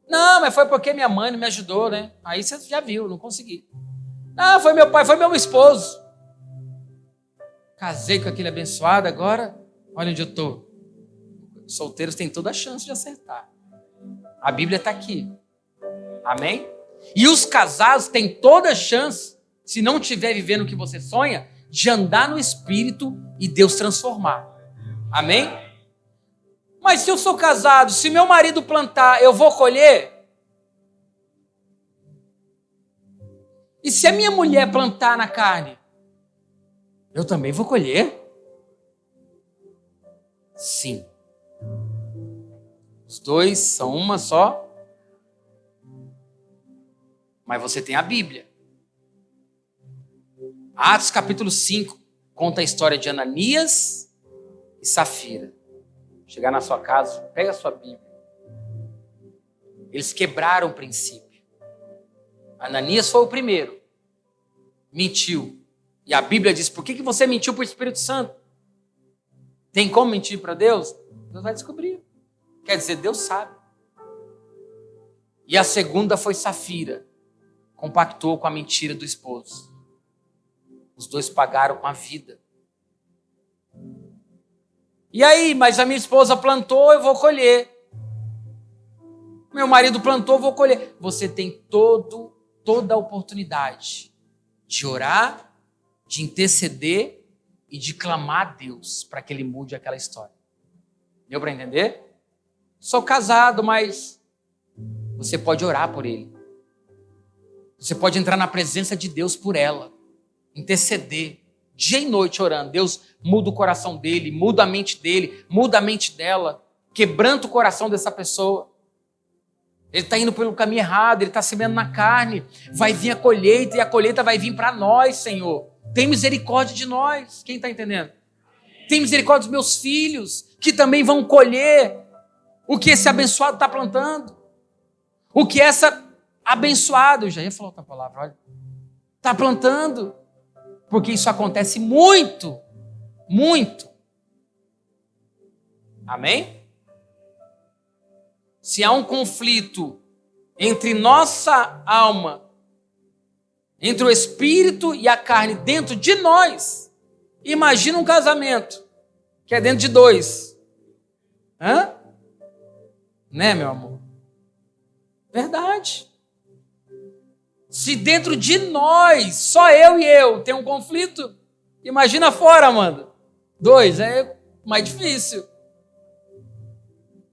Speaker 1: Não, mas foi porque minha mãe não me ajudou, né? Aí você já viu, não consegui. Não, foi meu pai, foi meu esposo. Casei com aquele abençoado, agora, olha onde eu estou. Solteiros têm toda a chance de acertar. A Bíblia está aqui. Amém? E os casados têm toda a chance, se não estiver vivendo o que você sonha, de andar no Espírito e Deus transformar. Amém? Mas se eu sou casado, se meu marido plantar, eu vou colher? E se a minha mulher plantar na carne, eu também vou colher? Sim. Os dois são uma só. Mas você tem a Bíblia. Atos capítulo 5 conta a história de Ananias e Safira. Chegar na sua casa, pega a sua Bíblia. Eles quebraram o princípio. Ananias foi o primeiro. Mentiu. E a Bíblia diz, por que você mentiu para o Espírito Santo? Tem como mentir para Deus? Deus vai descobrir. Quer dizer, Deus sabe. E a segunda foi Safira. Compactou com a mentira do esposo. Os dois pagaram com a vida. E aí, mas a minha esposa plantou, eu vou colher. Meu marido plantou, vou colher. Você tem toda a oportunidade de orar, de interceder e de clamar a Deus para que Ele mude aquela história. Deu para entender? Sou casado, mas você pode orar por ele. Você pode entrar na presença de Deus por ela. Interceder. Dia e noite orando. Deus muda o coração dele, muda a mente dele, muda a mente dela. Quebranta o coração dessa pessoa. Ele está indo pelo caminho errado, ele está semeando na carne. Vai vir a colheita e a colheita vai vir para nós, Senhor. Tem misericórdia de nós. Quem está entendendo? Tem misericórdia dos meus filhos, que também vão colher o que esse abençoado está plantando. O que essa abençoada, eu já ia falar outra palavra, olha, está plantando. Porque isso acontece muito, muito. Amém? Se há um conflito entre nossa alma, entre o espírito e a carne dentro de nós, imagina um casamento que é dentro de dois. Hã? Né, meu amor? Verdade. Se dentro de nós, só eu e eu, tem um conflito, imagina fora, Amanda. 2, é mais difícil.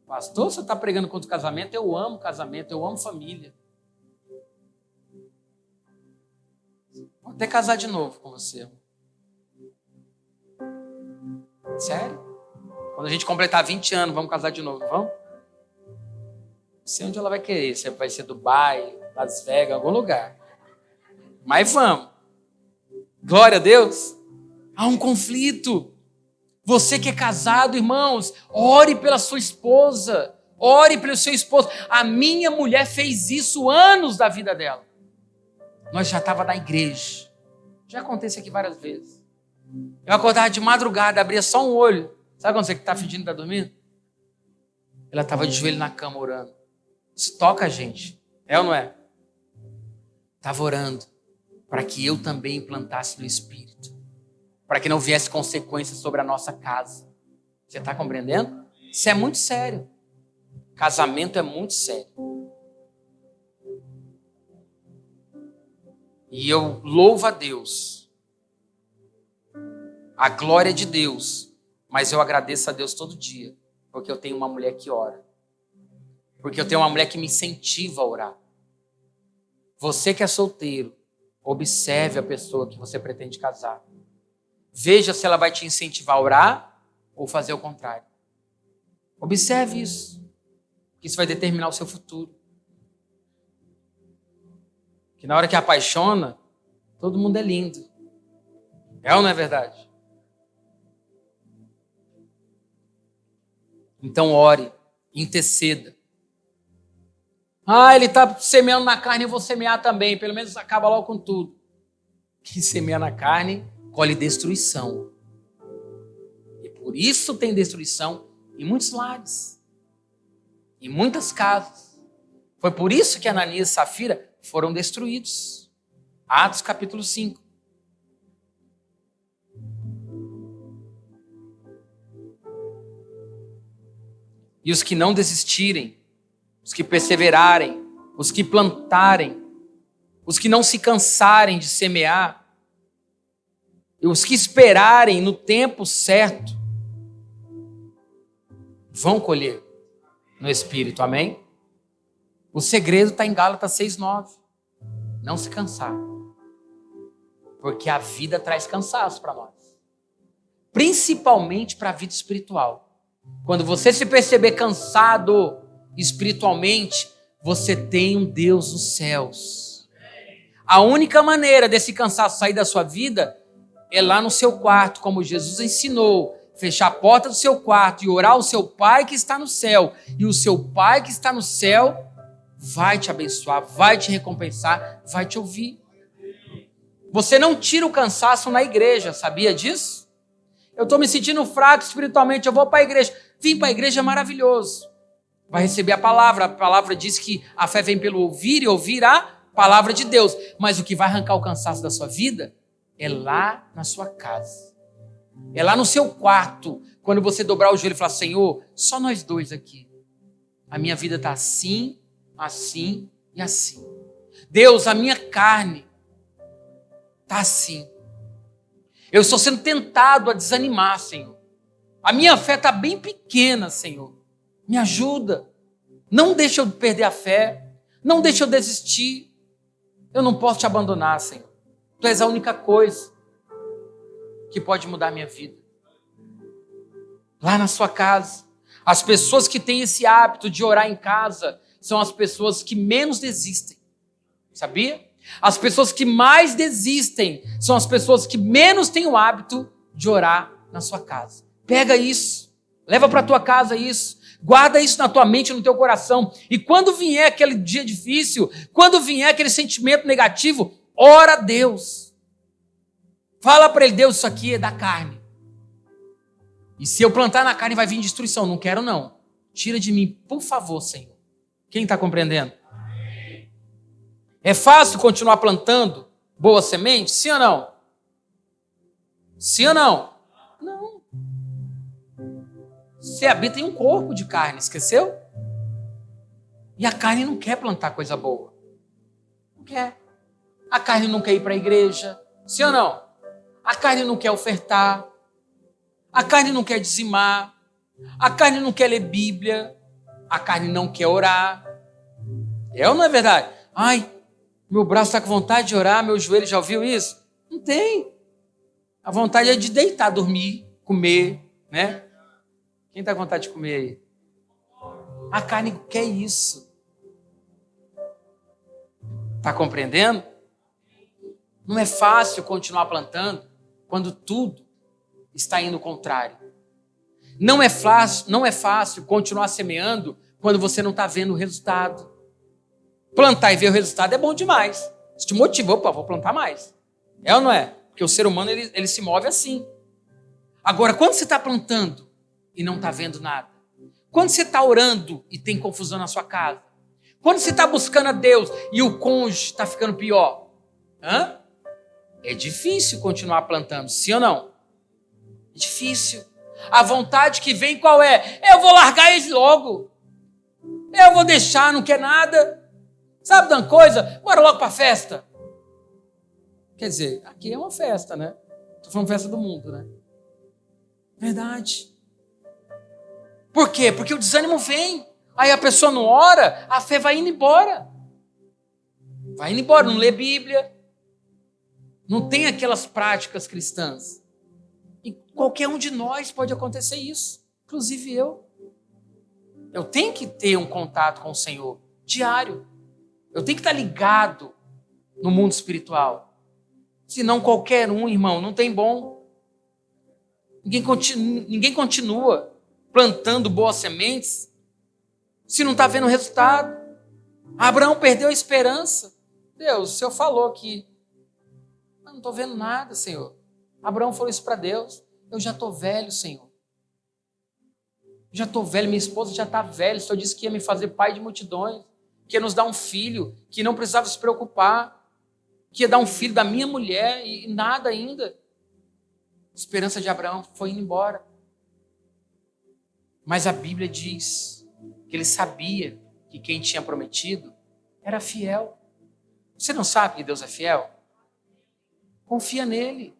Speaker 1: Pastor, você está pregando contra o casamento? Eu amo casamento, eu amo família. Vou até casar de novo com você. Sério? Quando a gente completar 20 anos, vamos casar de novo, vamos? Não sei onde ela vai querer, se vai ser Dubai, Las Vegas, algum lugar. Mas vamos. Glória a Deus. Há um conflito. Você que é casado, irmãos, ore pela sua esposa. Ore pelo seu esposo. A minha mulher fez isso anos da vida dela. Nós já estávamos na igreja. Já contei isso aqui várias vezes. Eu acordava de madrugada, abria só um olho. Sabe quando você está fingindo que está dormindo? Ela estava de joelho na cama orando. Isso toca a gente. É ou não é? Estava orando para que eu também implantasse no Espírito. Para que não viesse consequências sobre a nossa casa. Você está compreendendo? Isso é muito sério. Casamento é muito sério. E eu louvo a Deus. A glória de Deus. Mas eu agradeço a Deus todo dia. Porque eu tenho uma mulher que ora. Porque eu tenho uma mulher que me incentiva a orar. Você que é solteiro, observe a pessoa que você pretende casar. Veja se ela vai te incentivar a orar ou fazer o contrário. Observe isso. Que isso vai determinar o seu futuro. Que na hora que apaixona, todo mundo é lindo. É ou não é verdade? Então ore, interceda. Ele está semeando na carne, eu vou semear também. Pelo menos acaba logo com tudo. Quem semeia na carne, colhe destruição. E por isso tem destruição em muitos lares. Em muitas casas. Foi por isso que Ananias e Safira foram destruídos. Atos capítulo 5. E os que não desistirem, os que perseverarem, os que plantarem, os que não se cansarem de semear, e os que esperarem no tempo certo, vão colher no Espírito, amém? O segredo está em Gálatas 6:9. Não se cansar. Porque a vida traz cansaço para nós. Principalmente para a vida espiritual. Quando você se perceber cansado espiritualmente, você tem um Deus nos céus. A única maneira desse cansaço sair da sua vida é lá no seu quarto, como Jesus ensinou. Fechar a porta do seu quarto e orar ao seu Pai que está no céu. E o seu Pai que está no céu vai te abençoar, vai te recompensar, vai te ouvir. Você não tira o cansaço na igreja, sabia disso? Eu estou me sentindo fraco espiritualmente, eu vou para a igreja. Vim para a igreja é maravilhoso. Vai receber a palavra diz que a fé vem pelo ouvir e ouvir a palavra de Deus. Mas o que vai arrancar o cansaço da sua vida é lá na sua casa. É lá no seu quarto, quando você dobrar o joelho e falar, Senhor, só nós dois aqui. A minha vida está assim assim e assim. Deus, a minha carne está assim. Eu estou sendo tentado a desanimar, Senhor. A minha fé está bem pequena, Senhor. Me ajuda. Não deixa eu perder a fé. Não deixa eu desistir. Eu não posso te abandonar, Senhor. Tu és a única coisa que pode mudar a minha vida. Lá na sua casa, as pessoas que têm esse hábito de orar em casa são as pessoas que menos desistem. Sabia? As pessoas que mais desistem são as pessoas que menos têm o hábito de orar na sua casa. Pega isso, leva para a tua casa isso, guarda isso na tua mente, no teu coração. E quando vier aquele dia difícil, quando vier aquele sentimento negativo, ora a Deus. Fala para ele, Deus, isso aqui é da carne. E se eu plantar na carne vai vir destruição. Não quero não. Tira de mim, por favor, Senhor. Quem está compreendendo? É fácil continuar plantando boas sementes? Sim ou não? Sim ou não? Não. Você habita em um corpo de carne, esqueceu? E a carne não quer plantar coisa boa. Não quer. A carne não quer ir para a igreja. Sim ou não? A carne não quer ofertar. A carne não quer dizimar. A carne não quer ler Bíblia. A carne não quer orar. É ou não é verdade? Ai, meu braço está com vontade de orar, meu joelho já ouviu isso? Não tem. A vontade é de deitar, dormir, comer, né? Quem está com vontade de comer aí? A carne quer isso. Está compreendendo? Não é fácil continuar plantando quando tudo está indo ao contrário. Não é fácil continuar semeando quando você não está vendo o resultado. Plantar e ver o resultado é bom demais. Isso te motiva, opa, vou plantar mais. É ou não é? Porque o ser humano ele se move assim. Agora, quando você está plantando e não está vendo nada, quando você está orando e tem confusão na sua casa, quando você está buscando a Deus e o cônjuge está ficando pior, é difícil continuar plantando, sim ou não? É difícil. A vontade que vem qual é? Eu vou largar ele logo. Eu vou deixar, não quer nada. Sabe de uma coisa? Bora logo para a festa. Quer dizer, aqui é uma festa, né? Estou falando festa do mundo, né? Verdade. Por quê? Porque o desânimo vem. Aí a pessoa não ora, a fé vai indo embora. Vai indo embora, não lê Bíblia. Não tem aquelas práticas cristãs. E qualquer um de nós pode acontecer isso. Inclusive eu. Eu tenho que ter um contato com o Senhor diário. Eu tenho que estar ligado no mundo espiritual. Senão qualquer um, irmão, não tem bom. Ninguém continua plantando boas sementes se não está vendo o resultado. Abraão perdeu a esperança. Deus, o Senhor falou que eu não estou vendo nada, Senhor. Abraão falou isso para Deus. Eu já estou velho, Senhor. Já estou velho, minha esposa já está velha. O Senhor disse que ia me fazer pai de multidões. Que ia nos dar um filho, que não precisava se preocupar, que ia dar um filho da minha mulher e nada ainda. A esperança de Abraão foi indo embora. Mas a Bíblia diz que ele sabia que quem tinha prometido era fiel. Você não sabe que Deus é fiel? Confia nele.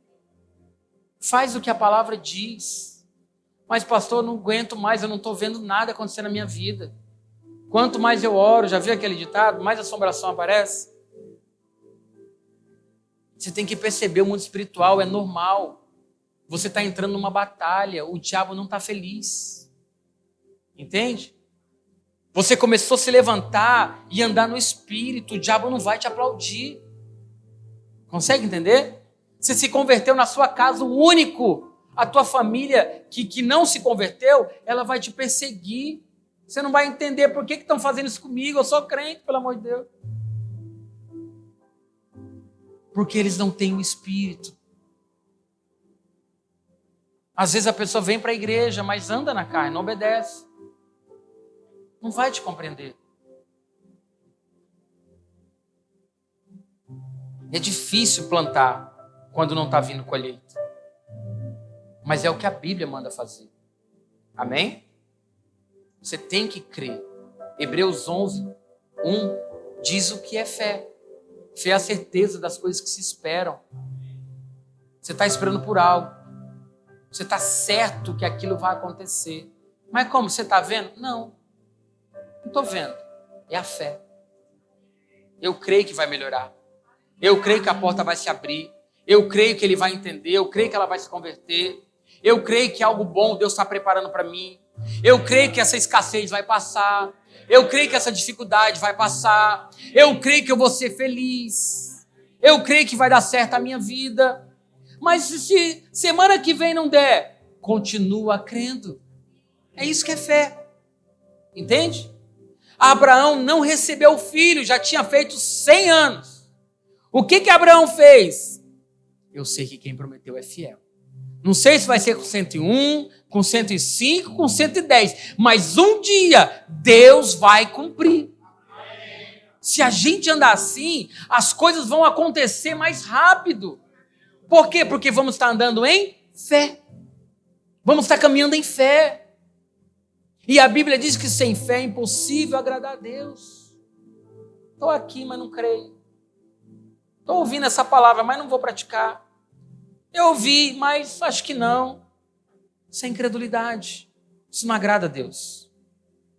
Speaker 1: Faz o que a palavra diz. Mas pastor, eu não aguento mais, eu não estou vendo nada acontecer na minha vida. Quanto mais eu oro, já viu aquele ditado? Mais assombração aparece. Você tem que perceber, o mundo espiritual é normal. Você está entrando numa batalha, o diabo não está feliz. Entende? Você começou a se levantar e andar no espírito, o diabo não vai te aplaudir. Consegue entender? Você se converteu na sua casa, o único. A tua família que não se converteu, ela vai te perseguir. Você não vai entender por que estão fazendo isso comigo. Eu sou crente, pelo amor de Deus. Porque eles não têm o espírito. Às vezes a pessoa vem para a igreja, mas anda na carne, não obedece. Não vai te compreender. É difícil plantar quando não está vindo colheita. Mas é o que a Bíblia manda fazer. Amém? Você tem que crer. Hebreus 11 diz o que é fé. Fé é a certeza das coisas que se esperam. Você está esperando por algo. Você está certo que aquilo vai acontecer. Mas como? Você está vendo? Não estou vendo. É a fé. Eu creio que vai melhorar. Eu creio que a porta vai se abrir. Eu creio que ele vai entender. Eu creio que ela vai se converter. Eu creio que algo bom Deus está preparando para mim. Eu creio que essa escassez vai passar. Eu creio que essa dificuldade vai passar. Eu creio que eu vou ser feliz. Eu creio que vai dar certo a minha vida. Mas se semana que vem não der, continua crendo. É isso que é fé. Entende? Abraão não recebeu filho, já tinha feito 100 anos. O que Abraão fez? Eu sei que quem prometeu é fiel. Não sei se vai ser com 101, com 105, com 110, mas um dia Deus vai cumprir. Se a gente andar assim, as coisas vão acontecer mais rápido. Por quê? Porque vamos estar andando em fé. Vamos estar caminhando em fé. E a Bíblia diz que sem fé é impossível agradar a Deus. Estou aqui, mas não creio. Estou ouvindo essa palavra, mas não vou praticar. Eu ouvi, mas acho que não. Isso é incredulidade. Isso não agrada a Deus.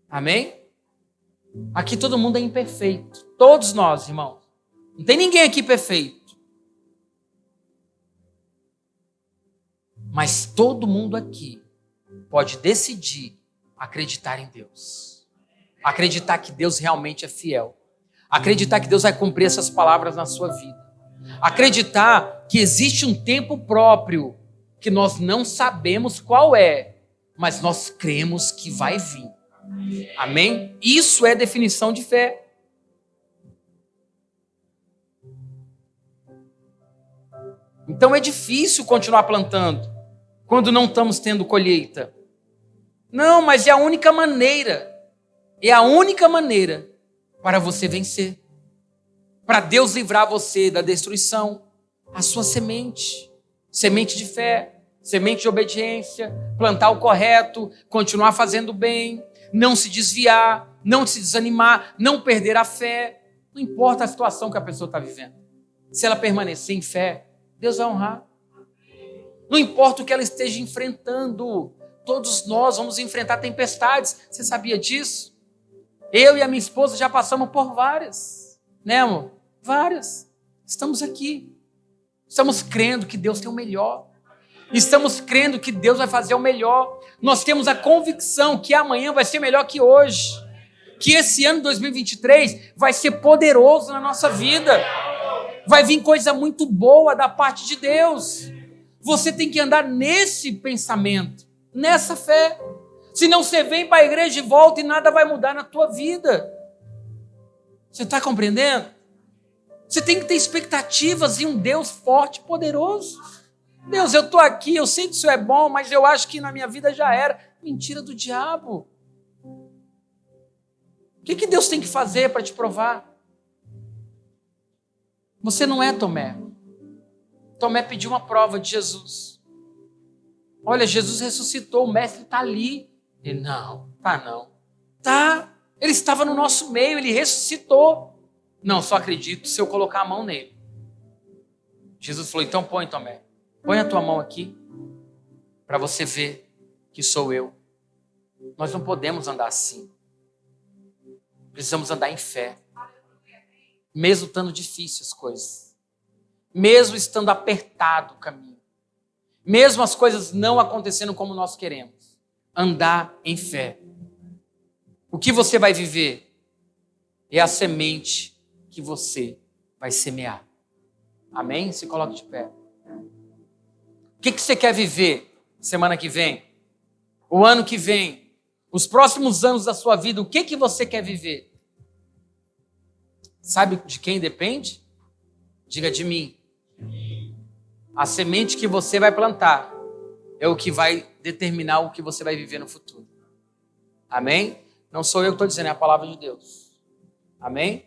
Speaker 1: Amém? Aqui todo mundo é imperfeito. Todos nós, irmãos. Não tem ninguém aqui perfeito. Mas todo mundo aqui pode decidir acreditar em Deus. Acreditar que Deus realmente é fiel. Acreditar que Deus vai cumprir essas palavras na sua vida. Acreditar que existe um tempo próprio que nós não sabemos qual é, mas nós cremos que vai vir. Amém? Isso é definição de fé. Então é difícil continuar plantando quando não estamos tendo colheita. Não, mas é a única maneira. É a única maneira para você vencer. Para Deus livrar você da destruição. A sua semente. Semente de fé. Semente de obediência. Plantar o correto. Continuar fazendo o bem. Não se desviar. Não se desanimar. Não perder a fé. Não importa a situação que a pessoa está vivendo. Se ela permanecer em fé, Deus vai honrar. Não importa o que ela esteja enfrentando. Todos nós vamos enfrentar tempestades. Você sabia disso? Eu e a minha esposa já passamos por várias. Né, amor? Várias. Estamos aqui. Estamos crendo que Deus tem o melhor. Estamos crendo que Deus vai fazer o melhor. Nós temos a convicção que amanhã vai ser melhor que hoje. Que esse ano 2023 vai ser poderoso na nossa vida. Vai vir coisa muito boa da parte de Deus. Você tem que andar nesse pensamento. Nessa fé. Senão você vem para a igreja e volta e nada vai mudar na tua vida. Você está compreendendo? Você tem que ter expectativas em um Deus forte e poderoso. Deus, eu estou aqui, eu sei que isso é bom, mas eu acho que na minha vida já era. Mentira do diabo. O que Deus tem que fazer para te provar? Você não é Tomé. Tomé pediu uma prova de Jesus. Olha, Jesus ressuscitou, o mestre está ali. Ele, não, não. Tá, ele estava no nosso meio, ele ressuscitou. Não, só acredito se eu colocar a mão nele. Jesus falou, então põe, Tomé. Põe a tua mão aqui, para você ver que sou eu. Nós não podemos andar assim. Precisamos andar em fé. Mesmo estando difíceis as coisas. Mesmo estando apertado o caminho. Mesmo as coisas não acontecendo como nós queremos. Andar em fé. O que você vai viver é a semente que você vai semear. Amém? Se coloque de pé. O que você quer viver semana que vem? O ano que vem? Os próximos anos da sua vida, o que você quer viver? Sabe de quem depende? Diga de mim. A semente que você vai plantar é o que vai determinar o que você vai viver no futuro. Amém? Não sou eu que estou dizendo, é a palavra de Deus. Amém?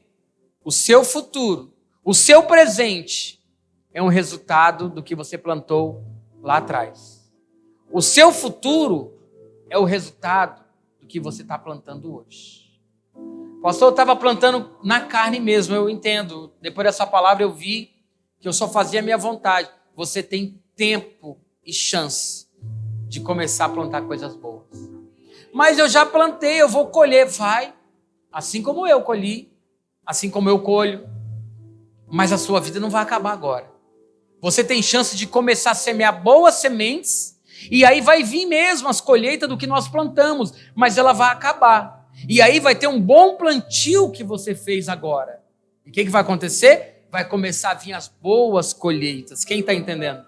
Speaker 1: O seu futuro, o seu presente é um resultado do que você plantou lá atrás. O seu futuro é o resultado do que você está plantando hoje. Pastor, eu estava plantando na carne mesmo, eu entendo. Depois dessa palavra eu vi que eu só fazia a minha vontade. Você tem tempo e chance de começar a plantar coisas boas. Mas eu já plantei, eu vou colher. Vai, assim como eu colhi, assim como eu colho. Mas a sua vida não vai acabar agora. Você tem chance de começar a semear boas sementes, e aí vai vir mesmo as colheitas do que nós plantamos, mas ela vai acabar. E aí vai ter um bom plantio que você fez agora. E o que vai acontecer? Vai começar a vir as boas colheitas. Quem está entendendo?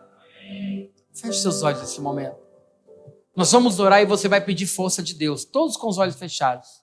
Speaker 1: Feche seus olhos nesse momento. Nós vamos orar e você vai pedir força de Deus, todos com os olhos fechados.